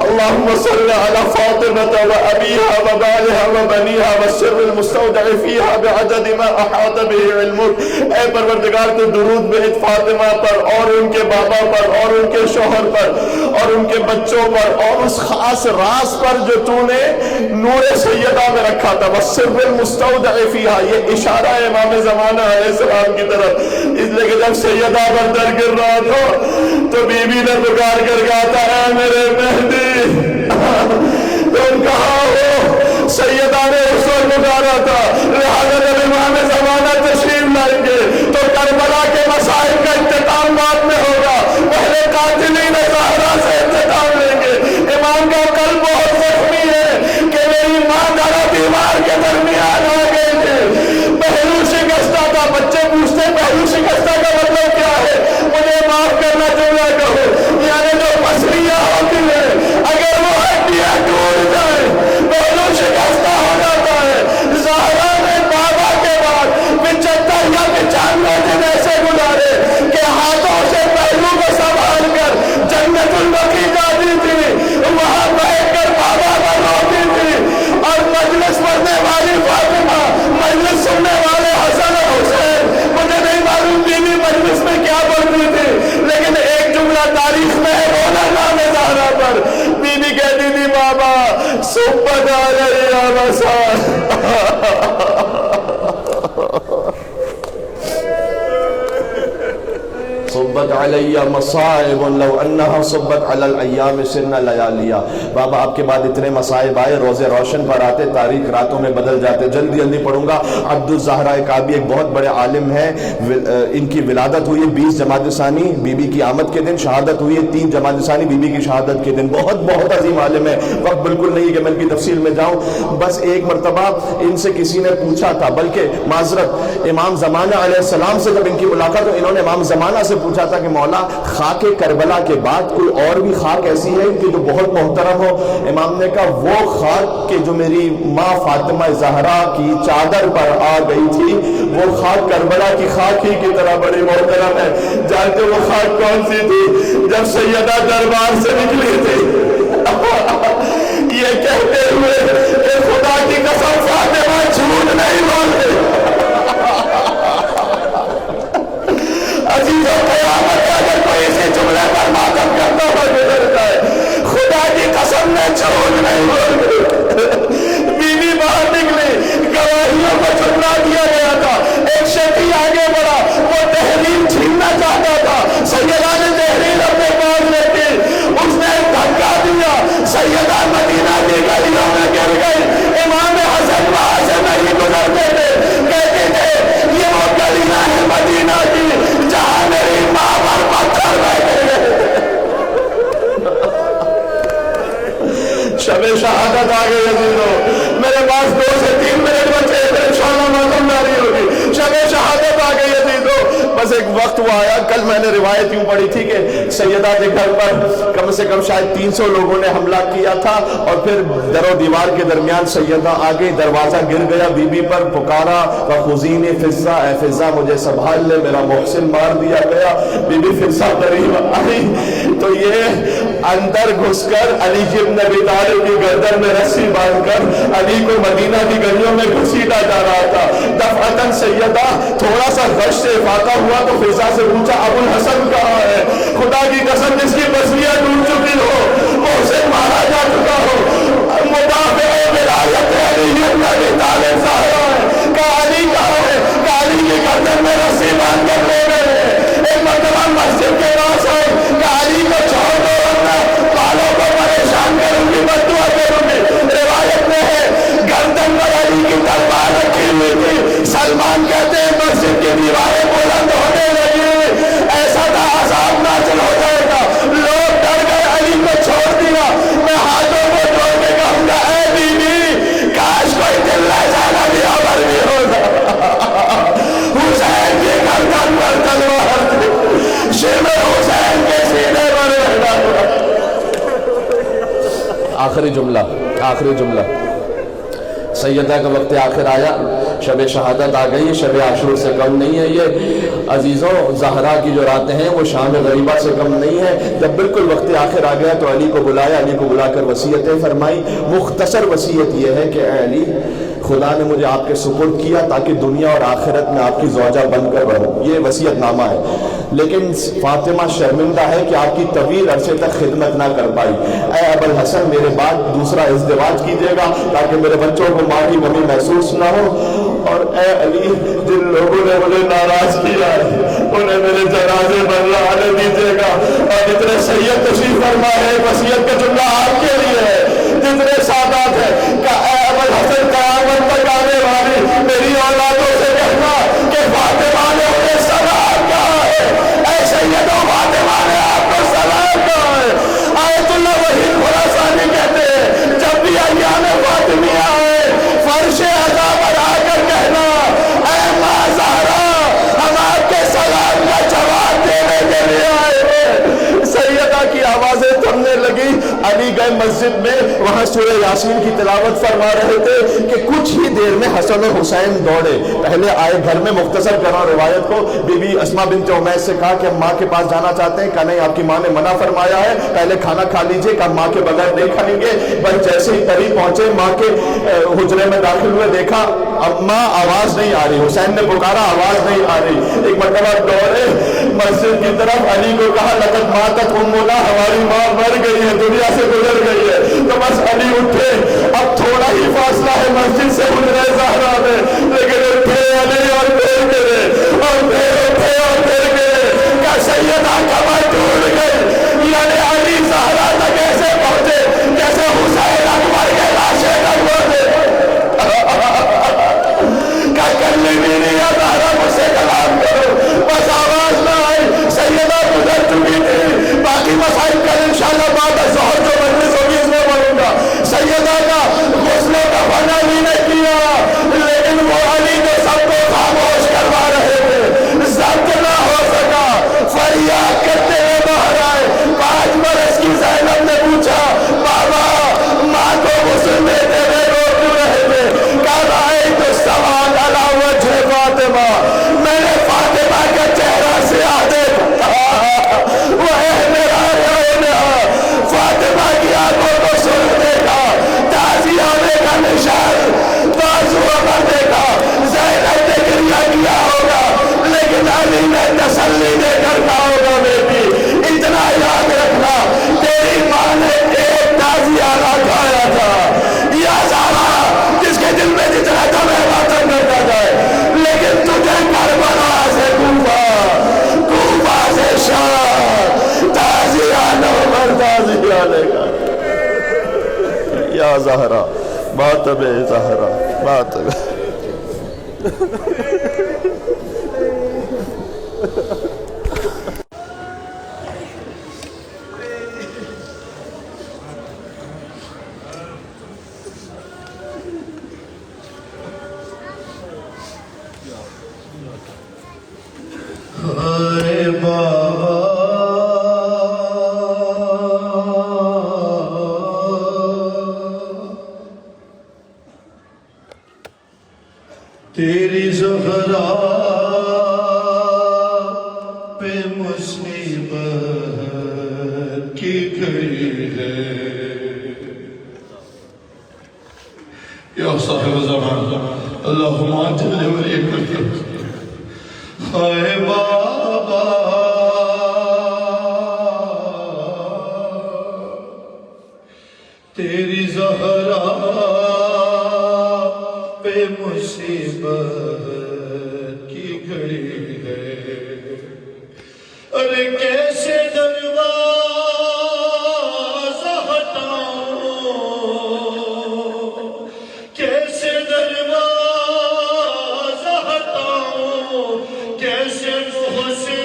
اللہم صلی علی فاطمہ و ابیہا و بالہا و بنیہا والسر المستودع فیہا بعدد ما احاط به علمک. اے پروردگار تو درود بھیج فاطمہ پر اور ان کے بابا پر اور ان کے شوہر پر اور ان کے بچوں پر اور اس خاص راز پر جو تو نے نور سیدہ میں رکھا تھا. والسر المستودع فیہا، یہ اشارہ ہے امام زمانہ علیہ السلام کی طرف. اس لیے کہ جب سیدہ پر در گر رہا تھا تو بی بی نے پکار کر کہا تھا اے میرے مہدی. تم کہاں ہو؟ سیدہ نے اس وقت پکارا تھا. لہذا جب امام زمانہ تشریف لائیں گے تو کربلا کے مسائل کا اختتام بعد میں ہوگا، پہلے قاتلین زہرا سے اختتام لیں گے. امام کا قلب بہت زخمی ہے کہ میری ماں دارا بیمار کے درمیان آ گئے تھے، پہلو شکستہ تھا. بچے پوچھتے پہلو شکستہ کا مطلب کیا ہے؟ مجھے معاف کرنا چاہیے کہو، یعنی جو پسلیاں ہوتی ہیں اگر وہ ہڈیاں ٹوٹ جائیں پہلو شکستہ ہو جاتا ہے. زہرا نے بابا کے بعد 75 یا 95 دن ایسے گزارے کہ ہاتھوں سے پہلو کو سنبھال کر جنت البقیع جاتی تھی، وہاں بیٹھ کر بابا پر روتی تھی اور مجلس پڑھنے والی فاطمہ، مجلس سننے والے حسن و حسین، مجھے نہیں معلوم بیوی مجلس میں کیا پڑھتی تھی، لیکن ایک جملہ تاریخ میں ہے رونا نام زہرا پر. بیوی کہتی تھی بابا صبح آ رہی مسا صبت علی مصائب لو انہا صبت علی الایام سن لیالیا. بابا آپ کے بعد اتنے مصائب آئے، روزے روشن پر آتے، تاریخ راتوں میں بدل جاتے. جلدی جلدی پڑھوں گا. عبد الزہرا کعبی ایک بہت بڑے عالم ہیں، ان کی ولادت ہوئی 20 جمادی الثانی بی بی کی آمد کے دن، شہادت ہوئی 3 جمادی الثانی بی بی کی شہادت کے دن. بہت بہت عظیم عالم ہے. وقت بالکل نہیں کہ میں ان کی تفصیل میں جاؤں. بس ایک مرتبہ ان سے کسی نے پوچھا تھا، بلکہ معذرت امام زمانہ علیہ السلام سے جب ان کی ملاقات تو انہوں نے امام زمانہ سے پوچھا تھا کہ مولا خاک کربلا کے بعد کوئی اور بھی خاک ایسی ہے کہ جو بہت محترم ہو؟ امام نے کہا وہ خاک کہ جو میری ماں فاطمہ زہرا کی چادر پر آ گئی تھی وہ خاک کربلا کی خاک ہی کی طرح بڑی محترم ہے۔ جانتے وہ خاک کون سی تھی؟ جب سیدہ دربار سے نکلی تھی یہ کہتے ہوئے کہ خدا کی قسم فاطمہ جھوٹ نہیں بولتے۔ عزیزوں قیامت کا اگر کوئی اسی جملے پر ماتم کرتا ہوا گزرتا ہے، خدا کی قسم میں جھوٹ نہیں بولتے۔ بیوی باہر نکلی، گواہیوں کو جھٹلا دیا گیا تھا، ایک شخص آگے بڑھا، وہ تحریر چھیننا چاہتا تھا، سیدہ نے تحریر اپنے پاس لیتی، اس نے دھکا دیا، سیدہ مدینہ کی گلیوں میں گر گئی۔ امام حسن وہاں سے نہیں گزرتے تھے، کہتے تھے یہ وہ گلیاں ہیں مدینہ کی جہاں میری ماں پر پتھر بیٹھے گئے۔ شب شہادت آ گئی عزیزوں، میرے پاس 2 سے 3 منٹ بچے، انشاءاللہ معلوم جاری ہوگی۔ شب شہادت آ گئی عزیزوں، بس ایک وقت وہ آیا، کل میں نے روایت یوں پڑھی تھی کہ سیدہ کے گھر پر کم سے کم شاید 300 لوگوں نے حملہ کیا تھا، اور پھر در و دیوار کے درمیان سیدہ آ گئی، دروازہ گر گیا، بی بی پر پکارا وَخُذِينِ فِزَّا، اے فضا مجھے سنبھال لے، میرا محسن مار دیا گیا۔ بی بی فضا قریب آئی تو یہ اندر گھس کر علی ابن ابی طالب کی گردن میں رسی باندھ کر علی کو مدینہ کی گلیوں میں گھسیٹا جا رہا تھا۔ دفعتاً سیدہ تھوڑا سا غش سے افاقہ ہوا تو فضا سے پوچھا ابو الحسن کہاں ہے؟ خدا کی قسم جس کی بسیاں ٹوٹ چکی ہو، وہ اسے مارا جا چکا ہو، مدافع ولایت علی ابن ابی طالب زہرا ہے، کہ علی کہاں ہے؟ کہ علی کی گردن میں رسی باندھ کر لے گئے۔ ایک مرتبہ مسجد کے پاس آئے کہ علی کو چھوڑ دو ورنہ بالوں کو پریشان کروں گی، بددعا کروں گی۔ روایت میں ہے گردن پر علی کی تلوار رکھی ہوئی تھی۔ سلمان کہتے ہیں مسجد کی دیواریں بلند ہونے لگی، ایسا تھا عذاب نازل ہو جائے گا، لوگ ڈر گئے، علی کو چھوڑ دیا۔ میں ہاتھوں کو جوڑ کے کہوں گا اے بی بی کاش کوئی دل لے جانا بھی عمر بھی ہوگا۔ حسین کی گردن پر تلوار تھی، شمر حسین کے سینے پر رہنا۔ آخری جملہ سیدہ کا وقت آخر آیا، شب شہادت آ گئی، شب عاشور سے کم نہیں ہے یہ عزیزوں۔ زہرا کی جو راتیں ہیں وہ شام غریبہ سے کم نہیں ہے۔ جب بالکل وقت آخر آ گیا تو علی کو بلایا، علی کو بلا کر وصیتیں فرمائی۔ مختصر وصیت یہ ہے کہ اے علی خدا نے مجھے آپ کے سپرد کیا تاکہ دنیا اور آخرت میں آپ کی زوجہ بن کر رہوں، یہ وصیت نامہ ہے، لیکن فاطمہ شرمندہ ہے کہ آپ کی طویل عرصے تک خدمت نہ کر پائی۔ اے ابو الحسن میرے بعد دوسرا ازدواج کیجیے گا تاکہ میرے بچوں کو ماں کی کمی محسوس نہ ہو، اور اے علی جن لوگوں نے مجھے ناراض کیا ہے انہیں میرے جنازے پر آنے دیجیے گا، اور اتنے سید تشریف فرما ہے، وصیت کا جملہ آپ کے لیے ہے، جتنے سادات ہیں کہ اے ابو الحسن قیامت تک آنے والی میری اولادوں سے کہنا کہ فاطمہ نے انہیں سلام کہا ہے، اے سیدوں فاطمہ نے آپ کو سلام کہا ہے۔ آیت اللہ وحید خراسانی کہتے ہیں جب بھی ایام فاطمیہ آئے فرش عزا پر آ کر کہنا اے ماں زہرا ہم آپ کے سلام کا جواب دینے کے لیے آئے ہیں۔ سیدہ کی آوازیں تھمنے لگی، علی گئے مسجد میں، وہاں سورہ یاسین کی تلاوت فرما رہے تھے کہ کچھ ہی دیر میں حسن و حسین دوڑے، پہلے آئے گھر میں، مختصر کرا روایت کو، بی بی اسما بنت عمیس سے کہا کہ ہم ماں کے پاس جانا چاہتے ہیں، کہا نہیں آپ کی ماں نے منع فرمایا ہے، پہلے کھانا کھا لیجئے، کہا ماں کے بغیر نہیں کھائیں گے۔ بس جیسے ہی قریب پہنچے ماں کے حجرے میں داخل ہوئے، دیکھا ماں آواز نہیں آ رہی، حسین نے پکارا آواز نہیں آ رہی، ایک مرتبہ دوڑے مسجد کی طرف، علی کو کہا لقد ماتت امنا ہماری ماں مر گئی ہے، دنیا سے گزر گئی ہے۔ تو بس علی اٹھے، اب تھوڑا ہی فاصلہ ہے مسجد سے حجرہ زہرا میں، لیکن اٹھے علی اور پھر گرے اور پھر اٹھے اور پھر گرے، کیا سیدہ کمر ٹوٹ گئی، یعنی علی زہرا تک ایسے پہنچے جیسے حسین اکبر کے لاشے تک پہنچے۔ کرنے بھی نہیں زہرا مجھ سے کلام کرو، بس آواز نہ آئی، سیدہ گزر چکی تھی۔ باقی مسائل کل انشاءاللہ بعد ظہر جو مجلس ہوگی اس میں پڑھوں گا۔ سیدہ کا غسل و کفن بھی نہیں کیا، ڈالے گا یا زہرا ماتب زہرا ماتب اے بابا تیری زہرا پہ مصیبت کی گھڑی ہے یا صاحب زمان اللہم جل ولی کرتے اے بابا تیری زہرا پہ مصیبت کی گھڑی ہے ارے کیسے دروازہ ہٹاؤں کیسے دروازہ ہٹاؤں کیسے محسن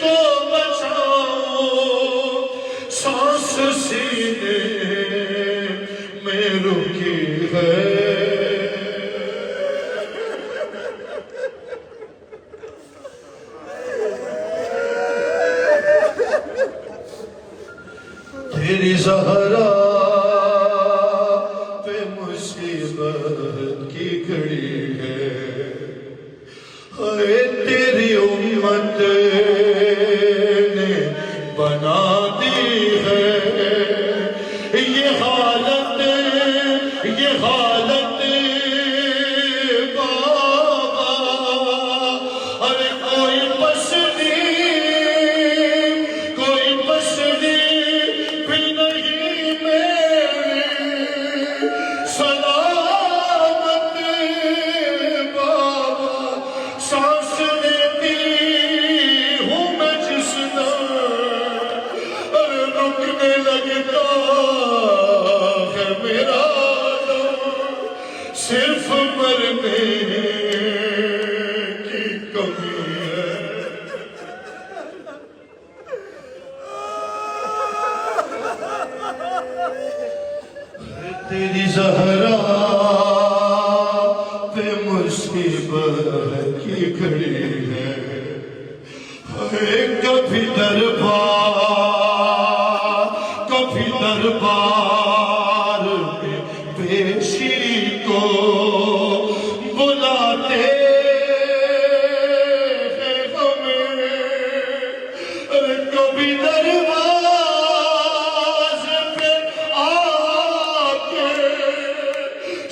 کو بچاؤں سانس سینے میں رکی ہے تیری زہرا پہ مصیبت کی گھڑی ہے اے تیری امت نے بنا دی ہے یہ حالت بابا ارے کوئی بس بھی نہیں میری سلامت بابا سانس لیتی ہوں میں جس ارے رکنے لگتا ہے میرا صرف مرنے کی کمی ہے تیری زہرا پہ مصیبت کی گھڑی ہے کبھی دربار میں پیشی کو بلاتے ہیں ہمیں کبھی دربار پہ آ کے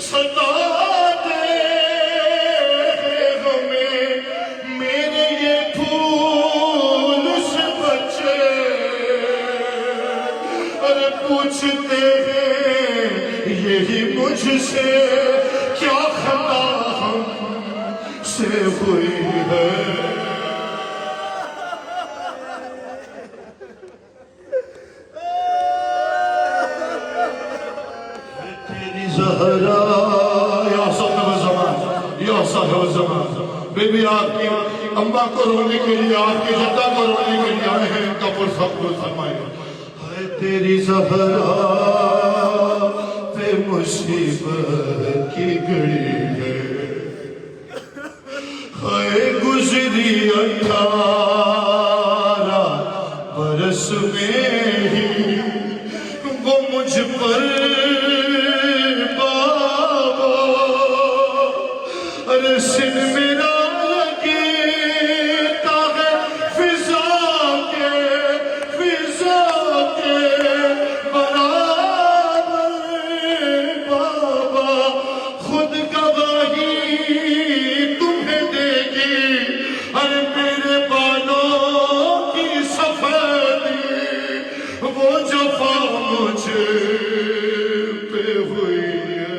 ستاتے ہیں ہمیں میرے یہ پھول سے بچے اور پوچھتے ہیں یہی مجھ سے کیا خطا ہم سے ہوئی ہے تیری زہرا یا صاحب زمان بے بی آپ کی امبا کو رونے کے لیے آپ کی جدہ کو رونے کے لیے آئے ہیں ان کا پرسکول فرمائے اے تیری زہرا پہ مصیبت کی گھڑی ہے اے گزری 18 برس میں ہی وہ مجھ پر بابا ارے سن میرا لگتا ہے فضا کے برابر بابا خود گواہی تمہیں دے گی ارے میرے بالوں کی سفیدی وہ جفا مجھے پہ ہوئی ہے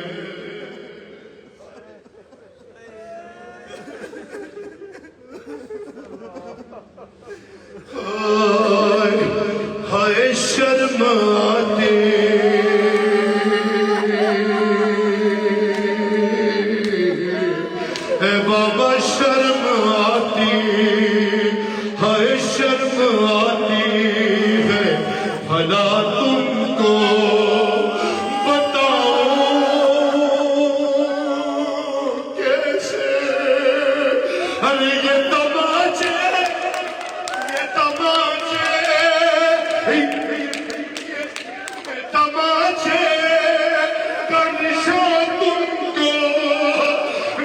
ہائے شرم آتی ذرا تم کو بتاؤں کیسے، ارے یہ تماچے کا نشان تم کو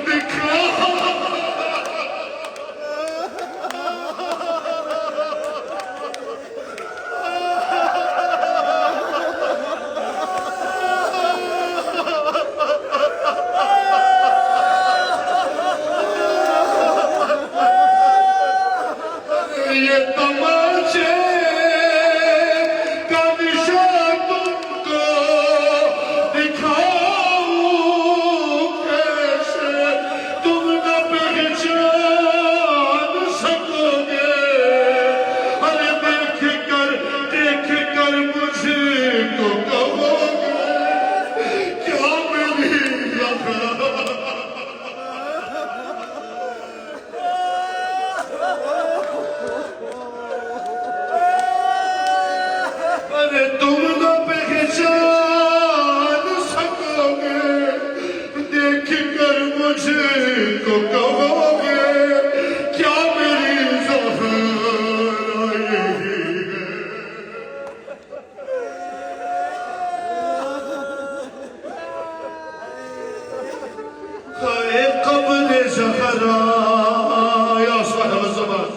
دکھاؤں۔ یہ تماچے کا نشان تم کو دکھاؤں کیسے، تم نہ پہچان سکو گے، ارے دیکھ کر مجھے کو کہو گے کیا میری زہرا۔ ارے تم نہ پہچان سکو گے، دیکھ کر مجھے کو کہو گے کیا میری زہرا یہی ہے۔ اے قبر زہرا یا صاحب الزمان،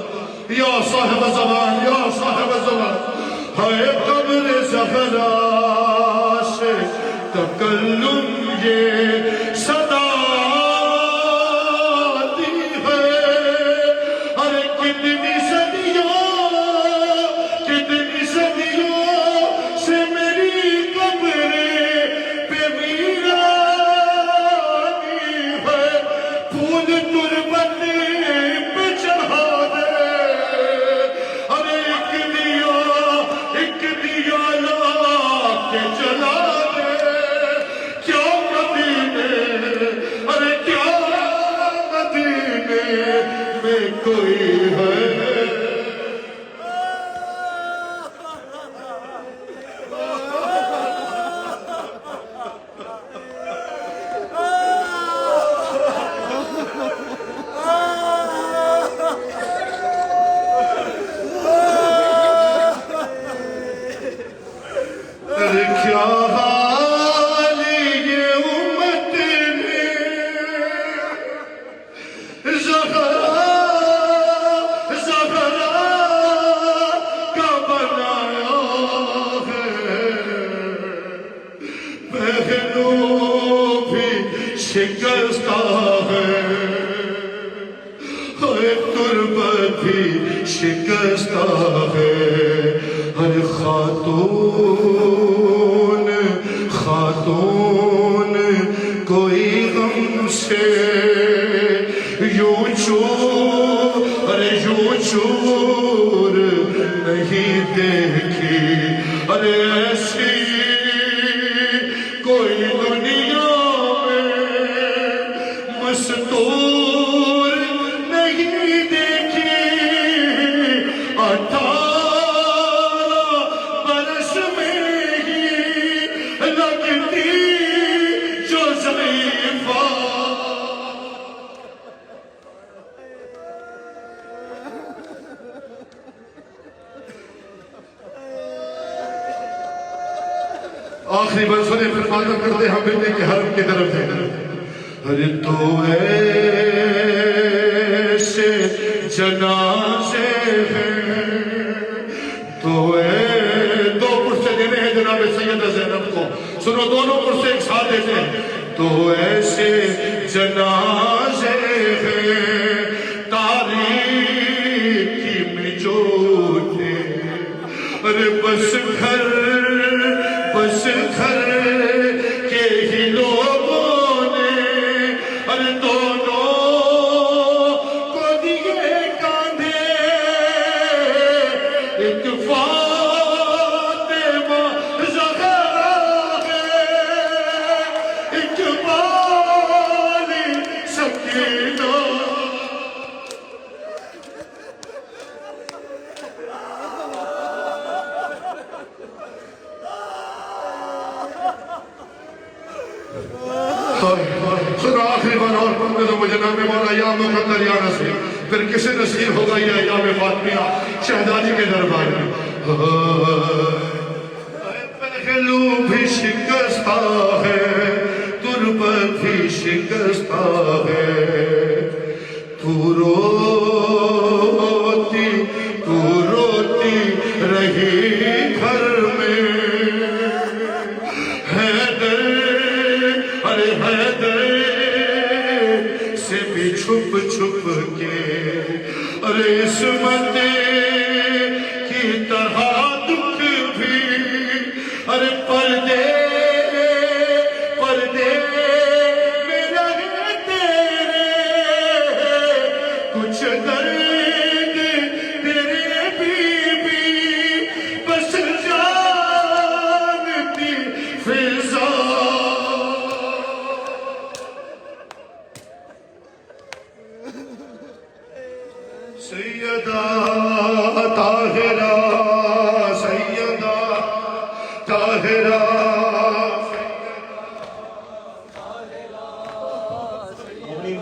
یا صاحب الزمان، یا صاحب الزمان، اے قبر زہرا سے تکلم یہ صدا آتی ہے، ارے کتنی صدیوں سے میری قبر پہ ویرانی ہے، پھول تربت پہ چڑھا دے، ارے ایک دیا لا کے جلا دے، کیا مدینے، ارے کیا مدینے میں کوئی ہے۔ ارے کیا حال یہ امت نے زہرا کا بنایا ہے، بہنوں بھی شکستہ ہے، ہر تربت بھی شکستہ ہے، ہر خاتون کوئی غم سے یوں چور نہیں دیکھی، ارے ایسی کوئی دنیا میں مستور نہیں دیکھی، 18 برس میں ہی لگتی جو ضعیفہ۔ آخری بات سنیں پھر معلوم کرتے ہم بیٹے کے حرم کی طرف ہے۔ ارے تو ایسے جنازے ہیں، تو دو پرسے دینے ہیں جناب سیدہ زینب کو، سنو دونوں پرسے ایک ساتھ دیتے ہیں۔ تو ایسے جنازے ہیں تاریکی میں جو تھے، ارے بس گھر کے ہی لوگوں نے، ارے دونوں کو دیے کاندھے، ایک فاطمہ زہرا ہے، ایک والی سکینہ۔ خدا آخری بار اور پڑھ دو مجھے نام مولا یا مقدر یا نصیر. پھر کسے نصیب ہوگا یہ ایام فاطمیہ شہزادی کے دربار میں. پہلو بھی شکستہ ہے, تربت بھی شکستہ ہے, تو روتی رہی گھر میں. حیدر ارے حیدر سے بھی چھپ چھپ کے, ارے عصمت کی طرح دکھ بھی, ارے پردے میں رہے تیرے, کچھ درد تیرے بی بس جانتی فضا. سیدہ طاہرہ, سیدہ طاہرہ,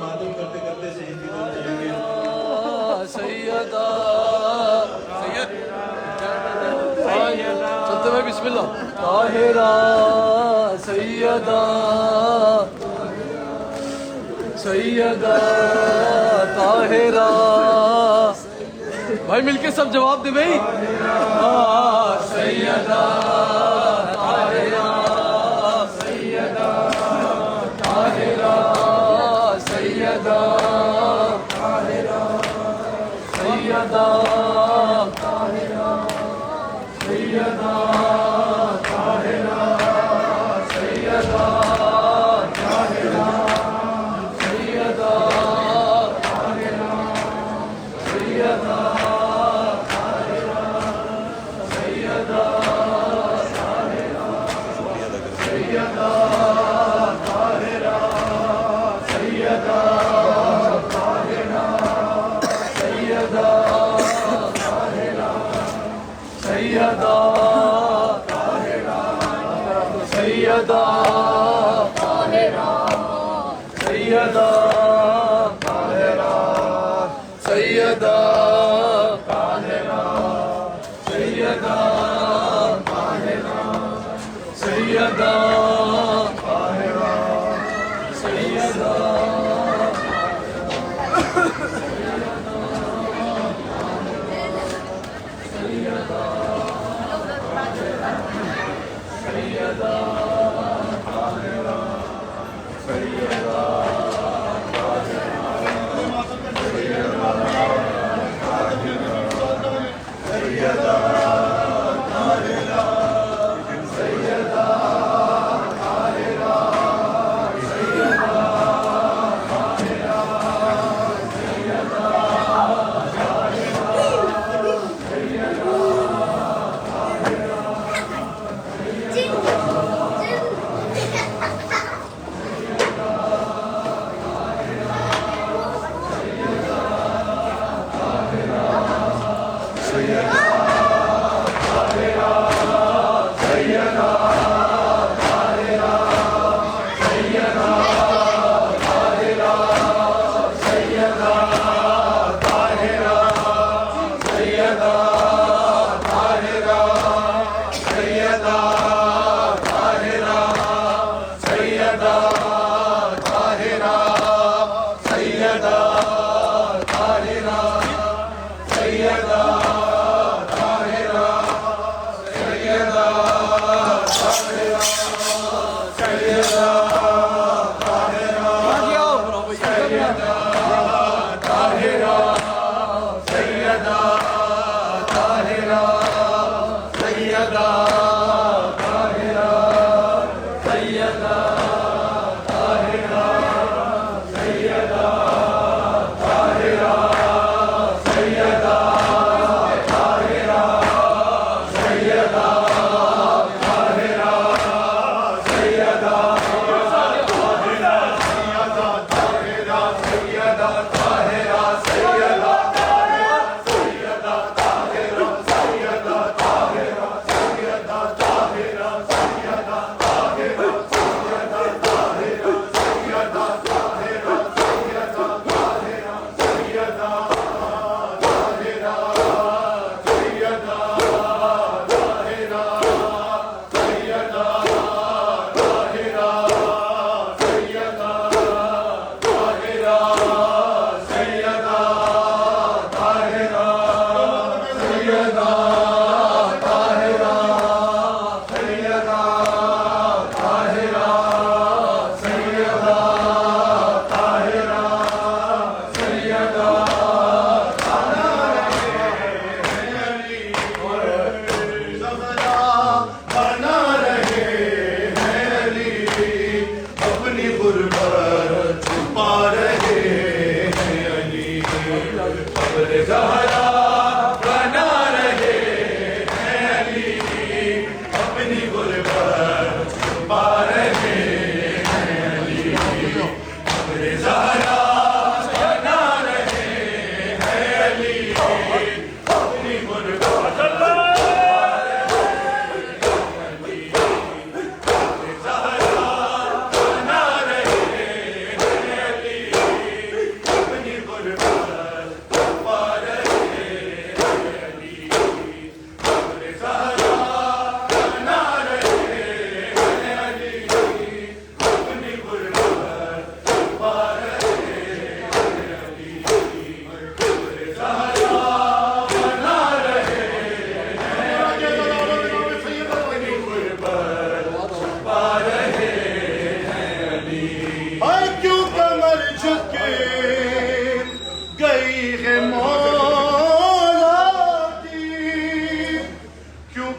ماتم کرتے کرتے شہید کی طرف چلیں گے. سیدہ چلتے ہوئے بسم اللہ. طاہرہ سیدہ طاہرہ. بھائی مل کے سب جواب دے بھائی. سیدہ طاہرہ, سیدہ طاہرہ, سیدہ طاہرہ, سیدہ طاہرہ, سیدہ طاہرہ, سیدہ طاہرہ, سیدہ طاہرہ, سیدہ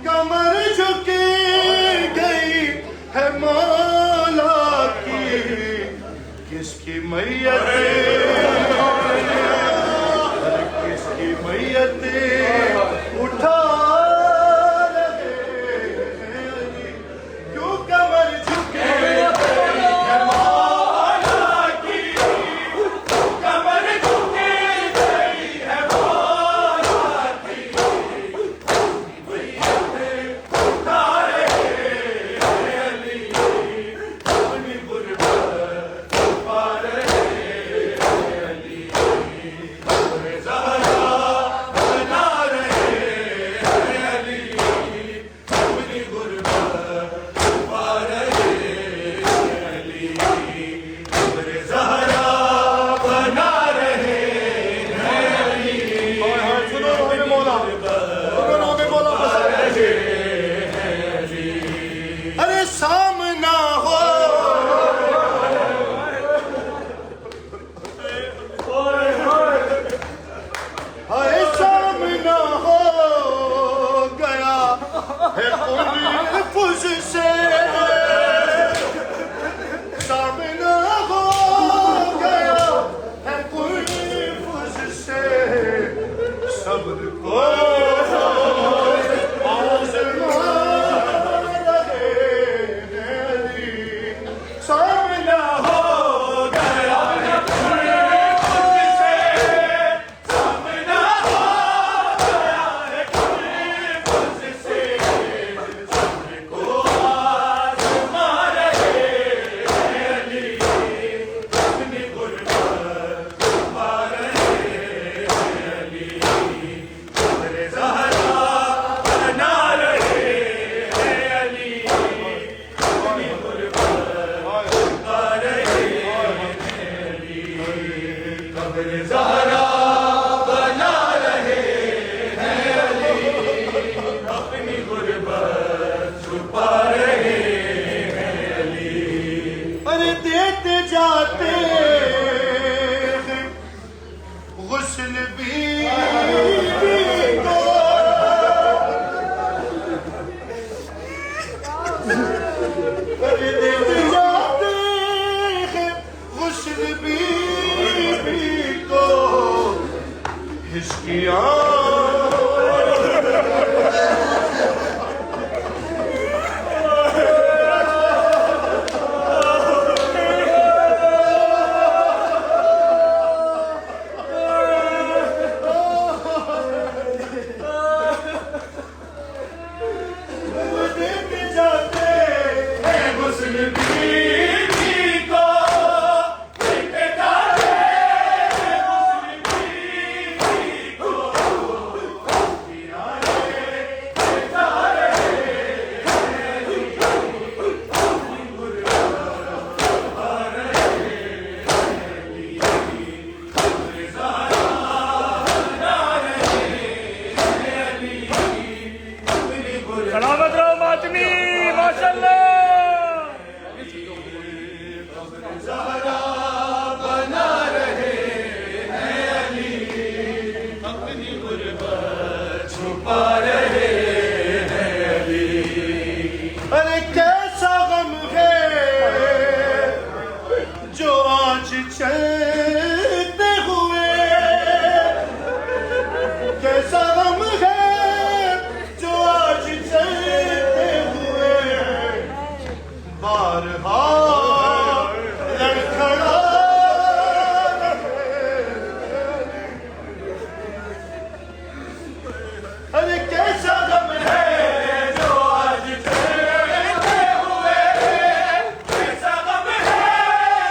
کمر جھکی گئی ہے مولا کی کس کی میت کس کی میت اٹھا رہے ہیں علی کیوں کمر جھکی ہے مولا کی کمر جھکی گئی ہے مولا کی میت اٹھا رہے ہیں علی اپنی غربت پا رہے ہیں علی زہرا بنا رہے ہیں علی اپنی غربت پا رہے ہیں علی زہرا بنا رہے ہیں علی سنو مولا ارے سامنا ہو ارے سامنا ہو گیا ہے قلفز سے سامنا ہو گیا ہے قلفز سے صبر کو سامنا ہو گیا ہے قلفز سے سامنا ہو گیا ہے قلفز سے صبر کو آزما رہے ہیں علی اپنی غربت پا رہے ہیں علی قبر زہرا بنا رہے ہیں علی اپنی غربت پا رہے ہیں علی قبر زہرا بنا رہے ہیں علی اپنی غربت چھپا رہے ہیں علی ارے دیتے جاتے ہیں غسل بیوی کو ارے دیتے جاتے ہیں غسل بیوی کو ہچکیاں دیتے جاتے ہیں غسل بیوی کو دیتے جاتے ہیں غسل بیوی کو سلامت رہو ماتمی ماشاءاللہ زہرا بنا رہے ہیں علی اپنی غربت چھپا رہے ہیں علی ارے کیسا غم ہے جو آج چلتے ہوئے کیسا غم ہے جو آج چلتے ہوئے بارہا لڑکھڑا ارے کیسا غم ہے جو آج چلتے ہوئے کیسا غم ہے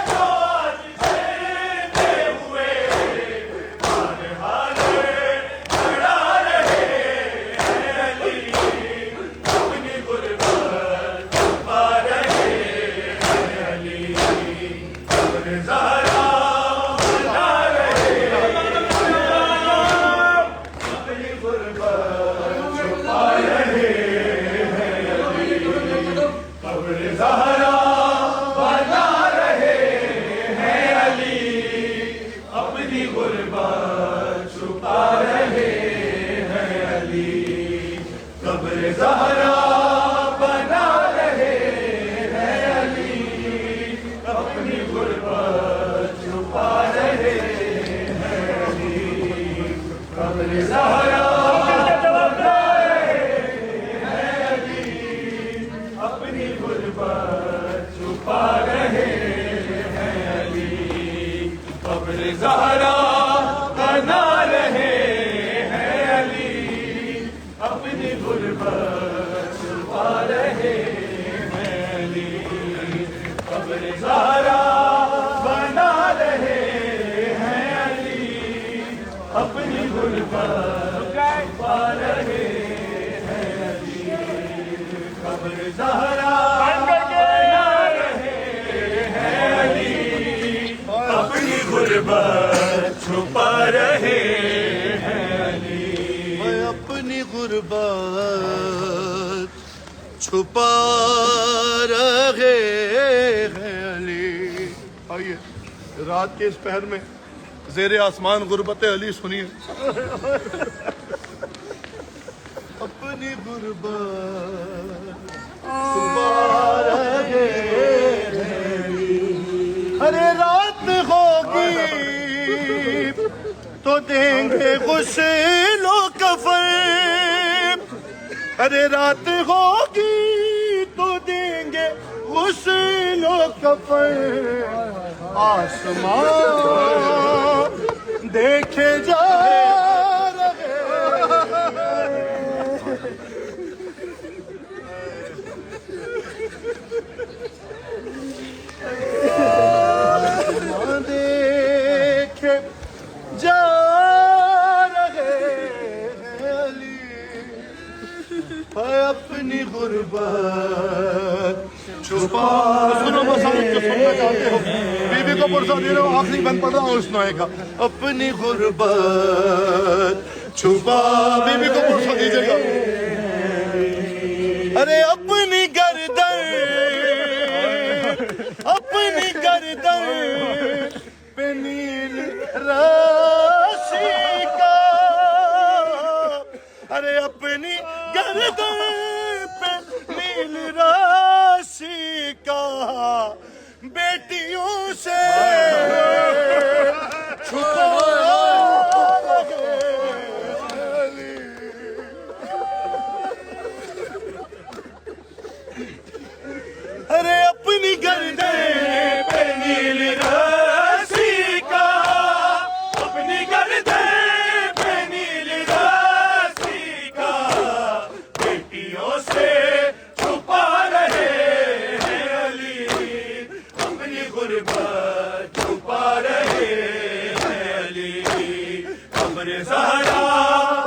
جو آج چلتے ہوئے بارہا لڑکھڑا رہے ہیں علی اپنی غربت پا رہے ہیں علی قبر زہرا بنا رہے ہیں اپنی غربت چھپا رہے ہیں علی قبر زہرا بنا رہے ہیں علی اپنی غربت چھپا رہے ہیں علی قبر زہرا بنا رہے ہیں علی اپنی غربت چھپا رہے ہیں علی قبر زہرا بنا رہے ہیں علی اپنی غربت چھپا رہے ہیں علی قبر زہرا بنا رہے ہیں علی اپنی غربت چھپا رہے ہیں علی قبر زہرا بنا رہے ہیں علی اپنی غربت چھپا رہے ہیں علی قبر زہرا بنا رہے ہیں علی اپنی غربت چھپا رہے ہیں علی اپنی غربت چھپا رہے ہیں علی. آئیے رات کے اس پہر میں زیر آسمان غربت علی سنیے. اپنی غربت چھپا رہے ہیں علی. ارے رات ہوگی تو دیں گے غسل و کفن. ارے رات ہوگی تو دیں گے غسل و کفن. آسمان دیکھے جا رہے دیکھے جا رہے ہیں علی اپنی غربت چھپا. سنو مسائل جو سننا چاہتے ہو بی بی کو پرسا دے رہے ہو آخری بند پڑھ رہا ہوں اس نوئے کا. اپنی غربت چھپا بی بی کو پرسا دیجیے گا. ارے اپنی گردن پہ نیل راشی کا. ارے اپنی گردن پہ نیل راشی کا بیٹیوں سے چھپا رہے علی. ارے اپنی گردن پہ نیل راشی کا اپنی گردن پہ نیل راشی کا بیٹیوں سے چھپا رہے ہیں علی اپنی غربت چھپا رہے ہیں علی قبر زہرا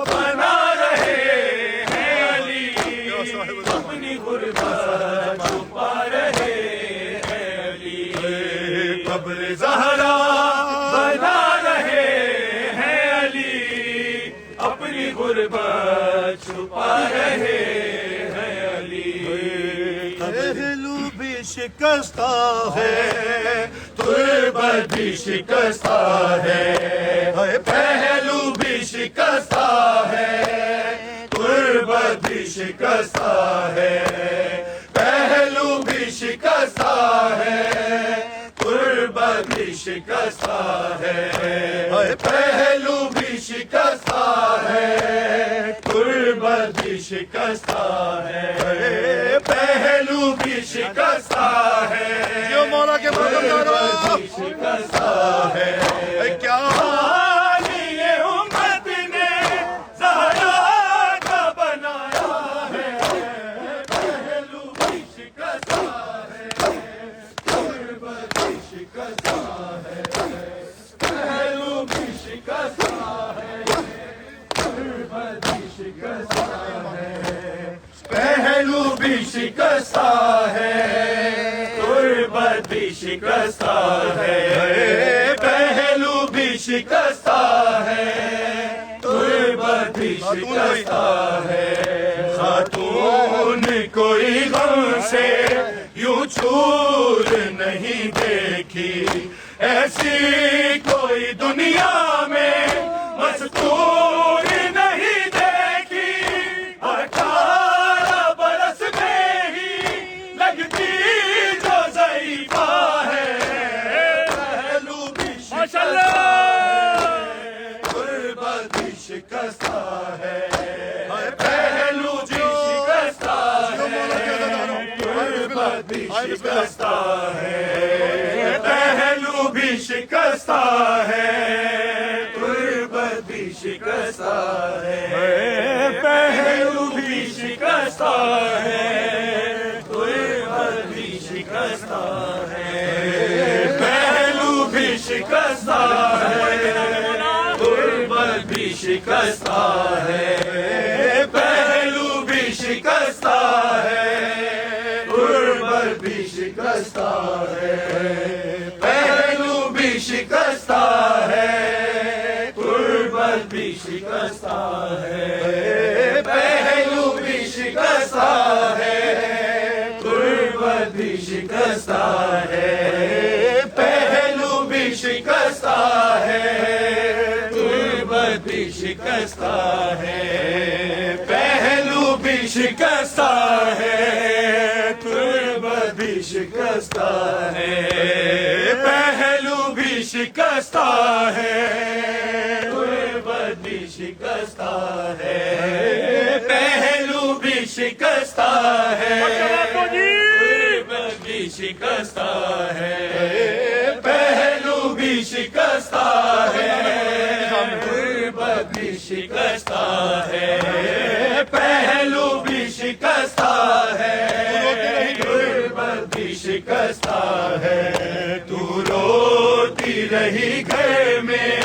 بنا رہے ہیں علی اپنی غربت چھپا رہے ہیں علی قبر زہرا بنا رہے ہیں علی اپنی غربت چھپا رہے ہیں علی. پہلو بھی شکستہ ہے تربت بھی شکستہ ہے. پہلو بھی شکستہ ہے تربت بھی شکستہ ہے. پہلو بھی شکستہ ہے تربت بھی شکستہ ہے. پہلو بھی شکستہ ہے تربت بھی شکستہ ہے. پہلو بھی شکستہ ہے جو مولا کے مقدم شکستہ ہے. کیا امت نے زہرا کا بنایا ہے. پہلو بھی شکستہ ہے تربت بھی شکستہ ہے. پہلو بھی شکستہ ہے تربت بھی شکستہ ہے. پہلو بھی شکستہ ہے تربت بھی شکستہ ہے. پہلو بھی شکستہ ہے تربت بھی شکستہ ہے. خاتون کوئی غم سے یوں چور نہیں دیکھی ایسی کوئی دنیا میں مستور نہیں دیکھی. ہٹا بھی شکستہ ہے، پہلو بھی شکستہ ہے، غربت بھی شکستہ ہے، پہلو بھی شکستہ ہے، غربت بھی شکستہ ہے، پہلو بھی شکستہ ہے، غربت بھی شکستہ ہے، پہلو بھی شکستہ ہے، غربت بھی شکستہ ہے، پہلو بھی شکستہ ہے، غربت بھی شکستہ ہے، پہلو بھی شکستہ ہے، غربت بھی شکستہ ہے، پہلو بھی شکستہ ہے، غربت بھی شکستہ ہے، پہلو بھی شکستہ ہے، غربت بھی شکستہ ہے، پہلو بھی شکستہ ہے، غربت بھی شکستہ ہے، پہلو بھی شکستہ ہے، غربت بھی شکستہ ہے، پہلو بھی شکستہ ہے، غربت بھی شکستہ ہے، پہلو بھی شکستہ ہے، غربت بھی شکستہ ہے، تو روتی رہی گھر میں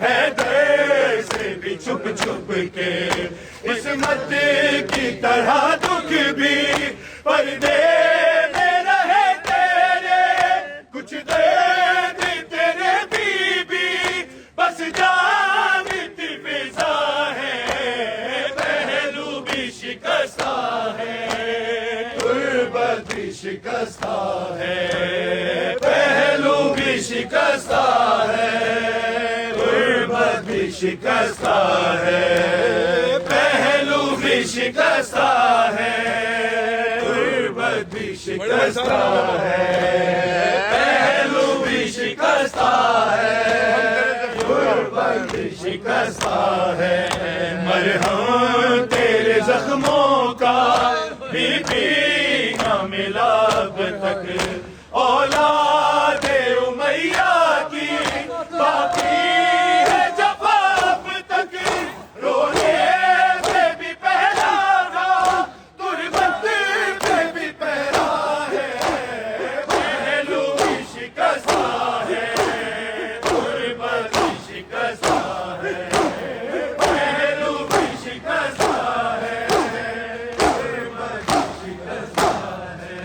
ہے در سے بھی چھپ چھپ کے، عصمت کی طرح دکھ بھی پردے میں رہے تیرے، کچھ دیر تیرے بی بس جامت فضا ہے، پہلو بھی شکستہ ہے، غربت بھی شکستہ ہے، پہلو بھی شکستہ ہے، غربت بھی شکستہ ہے، پہلو بھی شکستہ ہے، غربت بھی شکستہ ہے، پہلو بھی شکستہ ہے، غربت بھی شکستہ ہے، مرہم تیرے زخموں کا بھی نہ ملا اب تک، اولاد امیہ کی باقی ہے جفا اب تک، رونے سے بھی پہلا تھا، غربت پہ بھی پہلا ہے، پہلو بھی شکستہ ہے، غربت بھی شکستہ ہے، پہلو بھی شکستہ ہے، غربت بھی شکستہ ہے،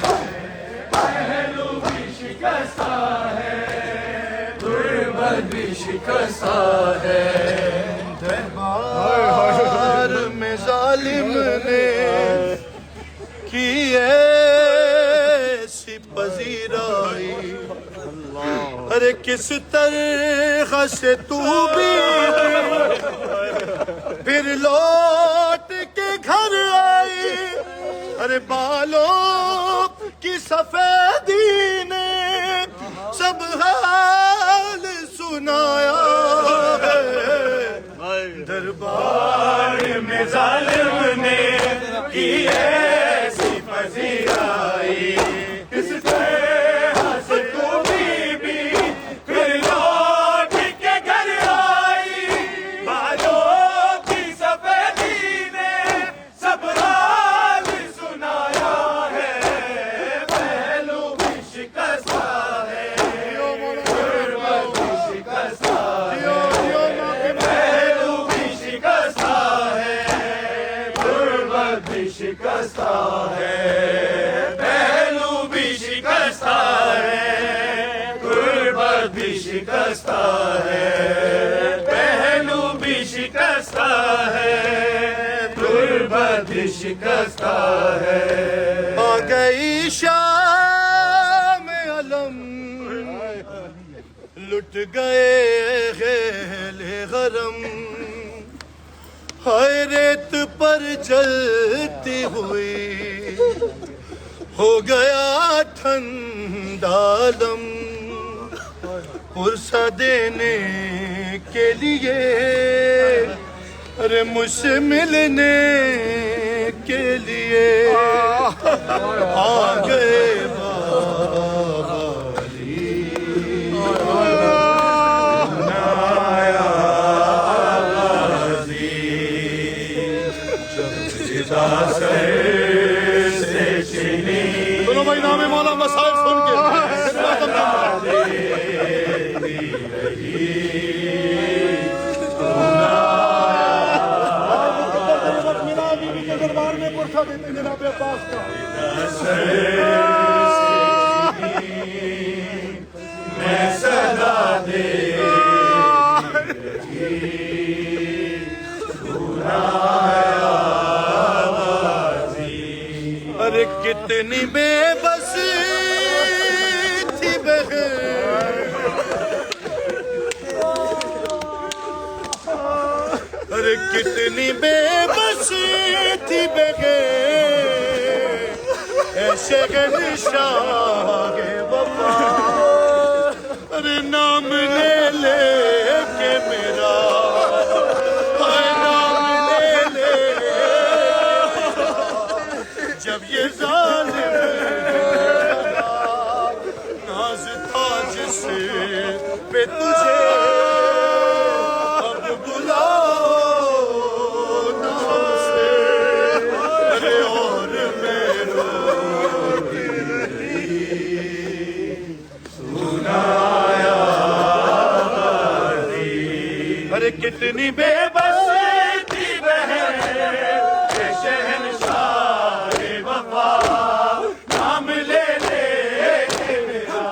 پہلو بھی شکستہ ہے، غربت بھی شکستہ ہے، دربار میں ظالم نے کی ایسی پذیرائی، ارے کس طرح سے تو بھی پھر لوٹ کے گھر آئی، ارے بالوں کی سفیدی نے سب حال سنایا ہے، دربار میں ظالم نے کی ایسی پذیرائی، کس طرح سے تو بھی پھر لوٹ کے گھر آئی، بالوں کی سفیدی نے سب حال سنایا ہے، پہلو بھی شکستہ ہے، غربت بھی شکستہ ہے، پہلو بھی شکستہ ہے، غربت بھی شکستہ ہے، پہلو بھی شکستہ ہے، غربت بھی شکستہ ہے، پہلو بھی شکستہ ہے، غربت بھی شکستہ ہے، آ گئی شام علم، لٹ گئے خیل غرم، ہائے ریت پر چلتی ہوئی ہو گیا ٹھنڈا دم، پرسہ دینے کے لیے ارے مجھ سے ملنے کے لیے آ گئے سنو بھائی نام مولا مسائل سن کے دربار میں پرسہ دیتے جناب عباس کا میں صدا دے ارے کتنی بے بس تھی بہن ارے کتنی بے بس تھی بہن ایسے شاہ وفا ارے نام لے لے کے میرا نام لے لے جب یہ ظالم ناز تھا جس پہ تجھے اب بلاؤ نام سے ارے اور میں ارے کتنی بے بس تھی بہن شہنشاہ وفا نام لے لے میرا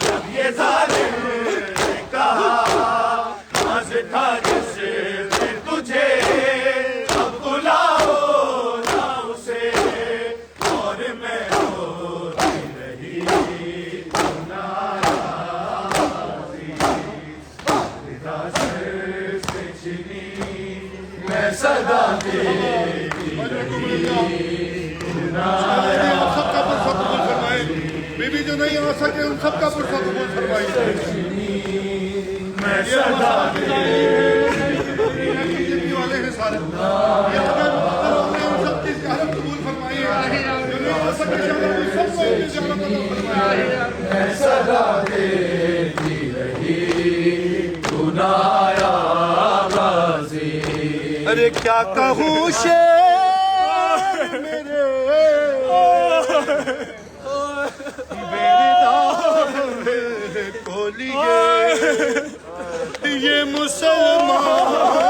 جب یہ ظالم نے کہا ناز تھا جس پہ تجھے اب بلاؤ نہ اسے اور میں روتی رہی میں صدا دیتی رہی سب کا پرسہ قبول فرمائے بی بی جو نہیں آ سکے ان سب کا پرسہ قبول فرمائے میں صدا جتنی والے ہیں سارے یہ اگر ان سب کی زیارت قبول فرمائے جو نہیں آ سکے سب کو ان کی زیارت قبول فرمائے میں صدا دیتی رہی گنایا غازی ارے کیا کہوں شیر میرے میرے کو لیے یہ مسلمان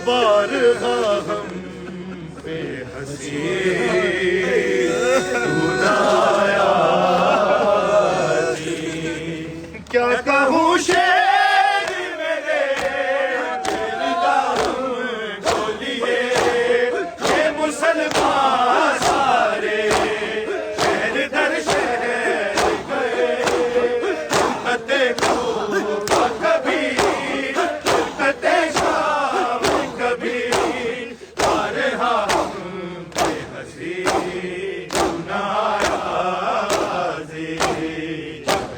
بارگاہ ہم پہ ہنسی بنایا کیا کہوں شیر میرے بولیے یہ مسلمان سارے شہر در شہر گئے فتح کو کبھی فتح شام کبھی بارہا ہم پہ ہنسی بنایا غازی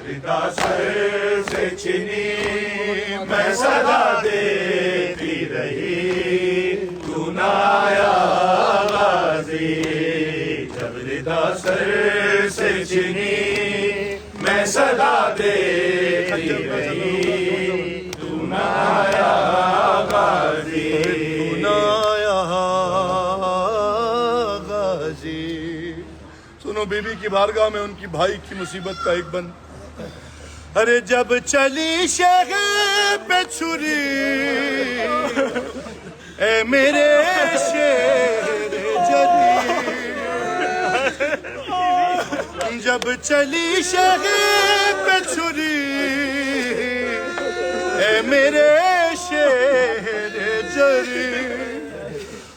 ردا سر سے چھنی میں صدا دیتی رہی بنایا غازی جب ردا سر سے چھنی میں صدا دیتی رہی بنایا غازی بنایا غازی سنو بی بی کی بارگاہ میں ان کی بھائی کی مصیبت کا ایک بند ارے جب چلی شہر پہ چھری اے میرے شیر جلی جب چلی شہر پہ چھری اے میرے شیر جلی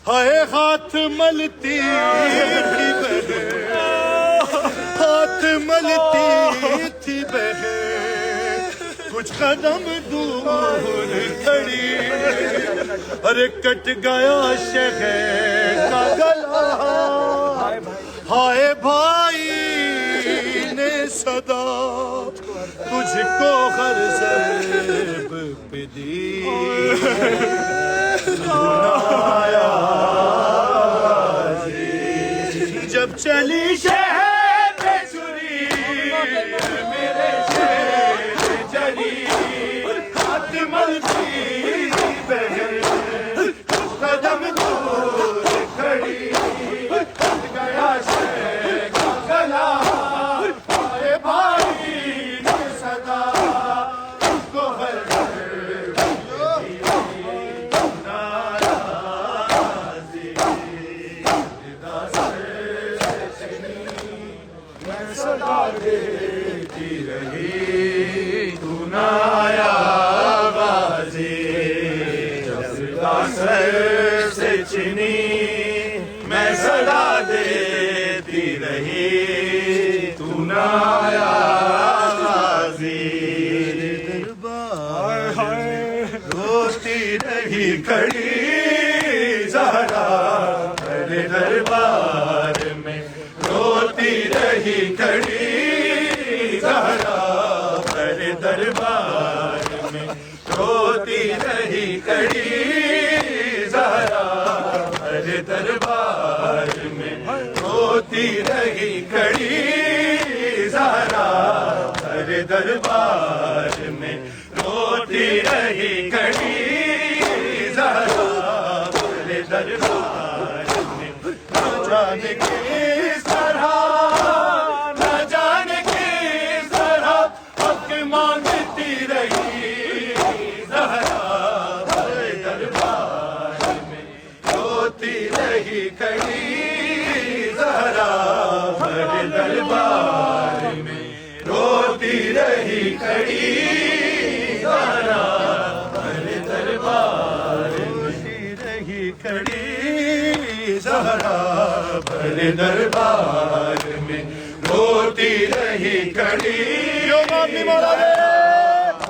ہائے ہاتھ ملتی تھی بہن ہاتھ ملتی تھی بہن کچھ قدم دور کھڑی ارے کٹ گیا شہر کا گلا ہائے بھائی نے صدا تجھ کو غرض جب چلی شہر پہ چھری میرے شہر چلی ہاتھ ملتی بہن قدم دور کھڑی گیا شہر کا گلا آئے بھائی کی صدا اس کو ہر صدا دیتی رہی تو نہ آیا غازی جب صدا سر سے چنی میں صدا دیتی رہی تو نہ آیا غازی روتی رہی کھڑی زہرا میرے دربار میں روتی رہی کھڑی زہرا میرے دربار میں روتی رہی کھڑی زہرا میرے دربار میں روتی رہی کھڑی زہرا میرے دربار میں روتی رہی کھڑی زہرا میرے دربار میں نہ جانے کس طرح نہ جانے کس طرح حق مانگتی رہی زہرا میرے دربار میں روتی رہی کھڑی زہرا میرے دربار میں روتی رہی کھڑی زہرا میرے دربار میں رہی کھڑی زہرا میرے دربار میں روتی رہی کھڑی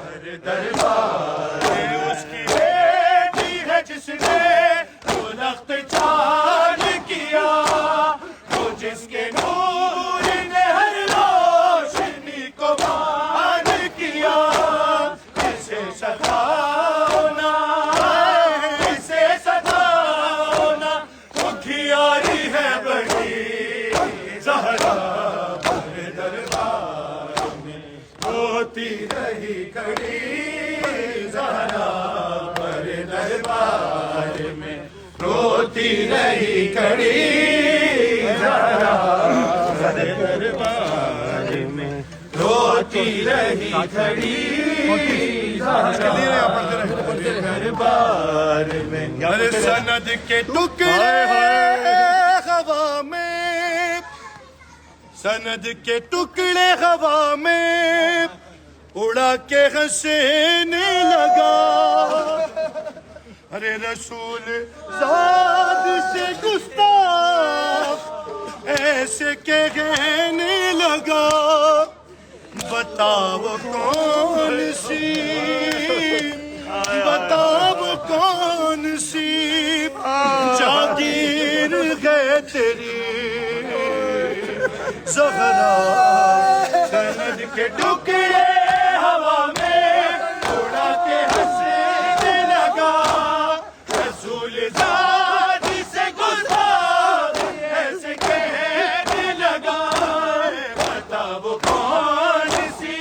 میرے دربار اس کی بیٹی ہے جس نے وہ لخت چاند کیا وہ جس کے نور نے ہر روشنی کو مان کیا اسے ستانا اسے ستانا دکھیاری ہے بڑی زہرا میرے دربار میں روتی رہی کھڑی زہرا میرے دربار میں روتی رہی کھڑی زہرا میرے دربار میں روتی رہی کھڑی دربار میں سند کے ٹکڑے ہوا میں سند کے ٹکڑے ہوا میں اڑا کے ہنسنے لگا ارے رسول ذات سے گستاخ ایسے کہنے لگا بتاؤ کون سی بتاؤ کون سی جاگیر ہے تیری زہرا سند کے ٹکڑے ہوا میں اڑا کے ہنسنے لگا رسول ذات سے گستاخ ایسے کہنے لگا بتاؤ کون سی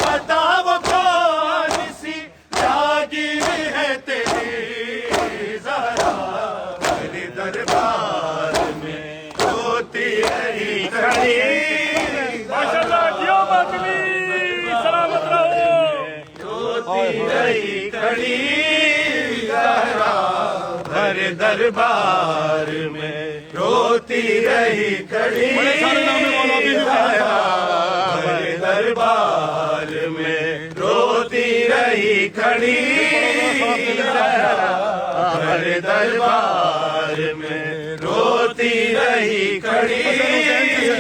بتاؤ کون سی جاگیر ہے تیری زہرا میرے دربار میں روتی رہی کھڑی روتی رہی کھڑی زہرا میرے دربار میں روتی رہی کھڑی زہرا میرے دربار میں روتی رہی کھڑی زہرا میرے دربار میں روتی رہی کھڑی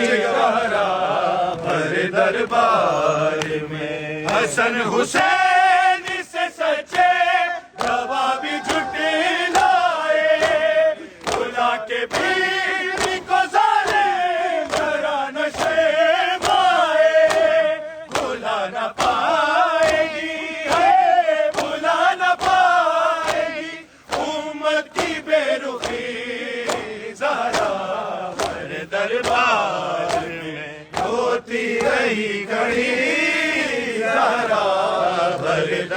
زہرا میرے دربار میں حسن حسین سے سچے گواہ بھی جھٹے لائے بلا کے بیوی کو ظالم ذرا نشے مائے بلا نہ پائے گی ہے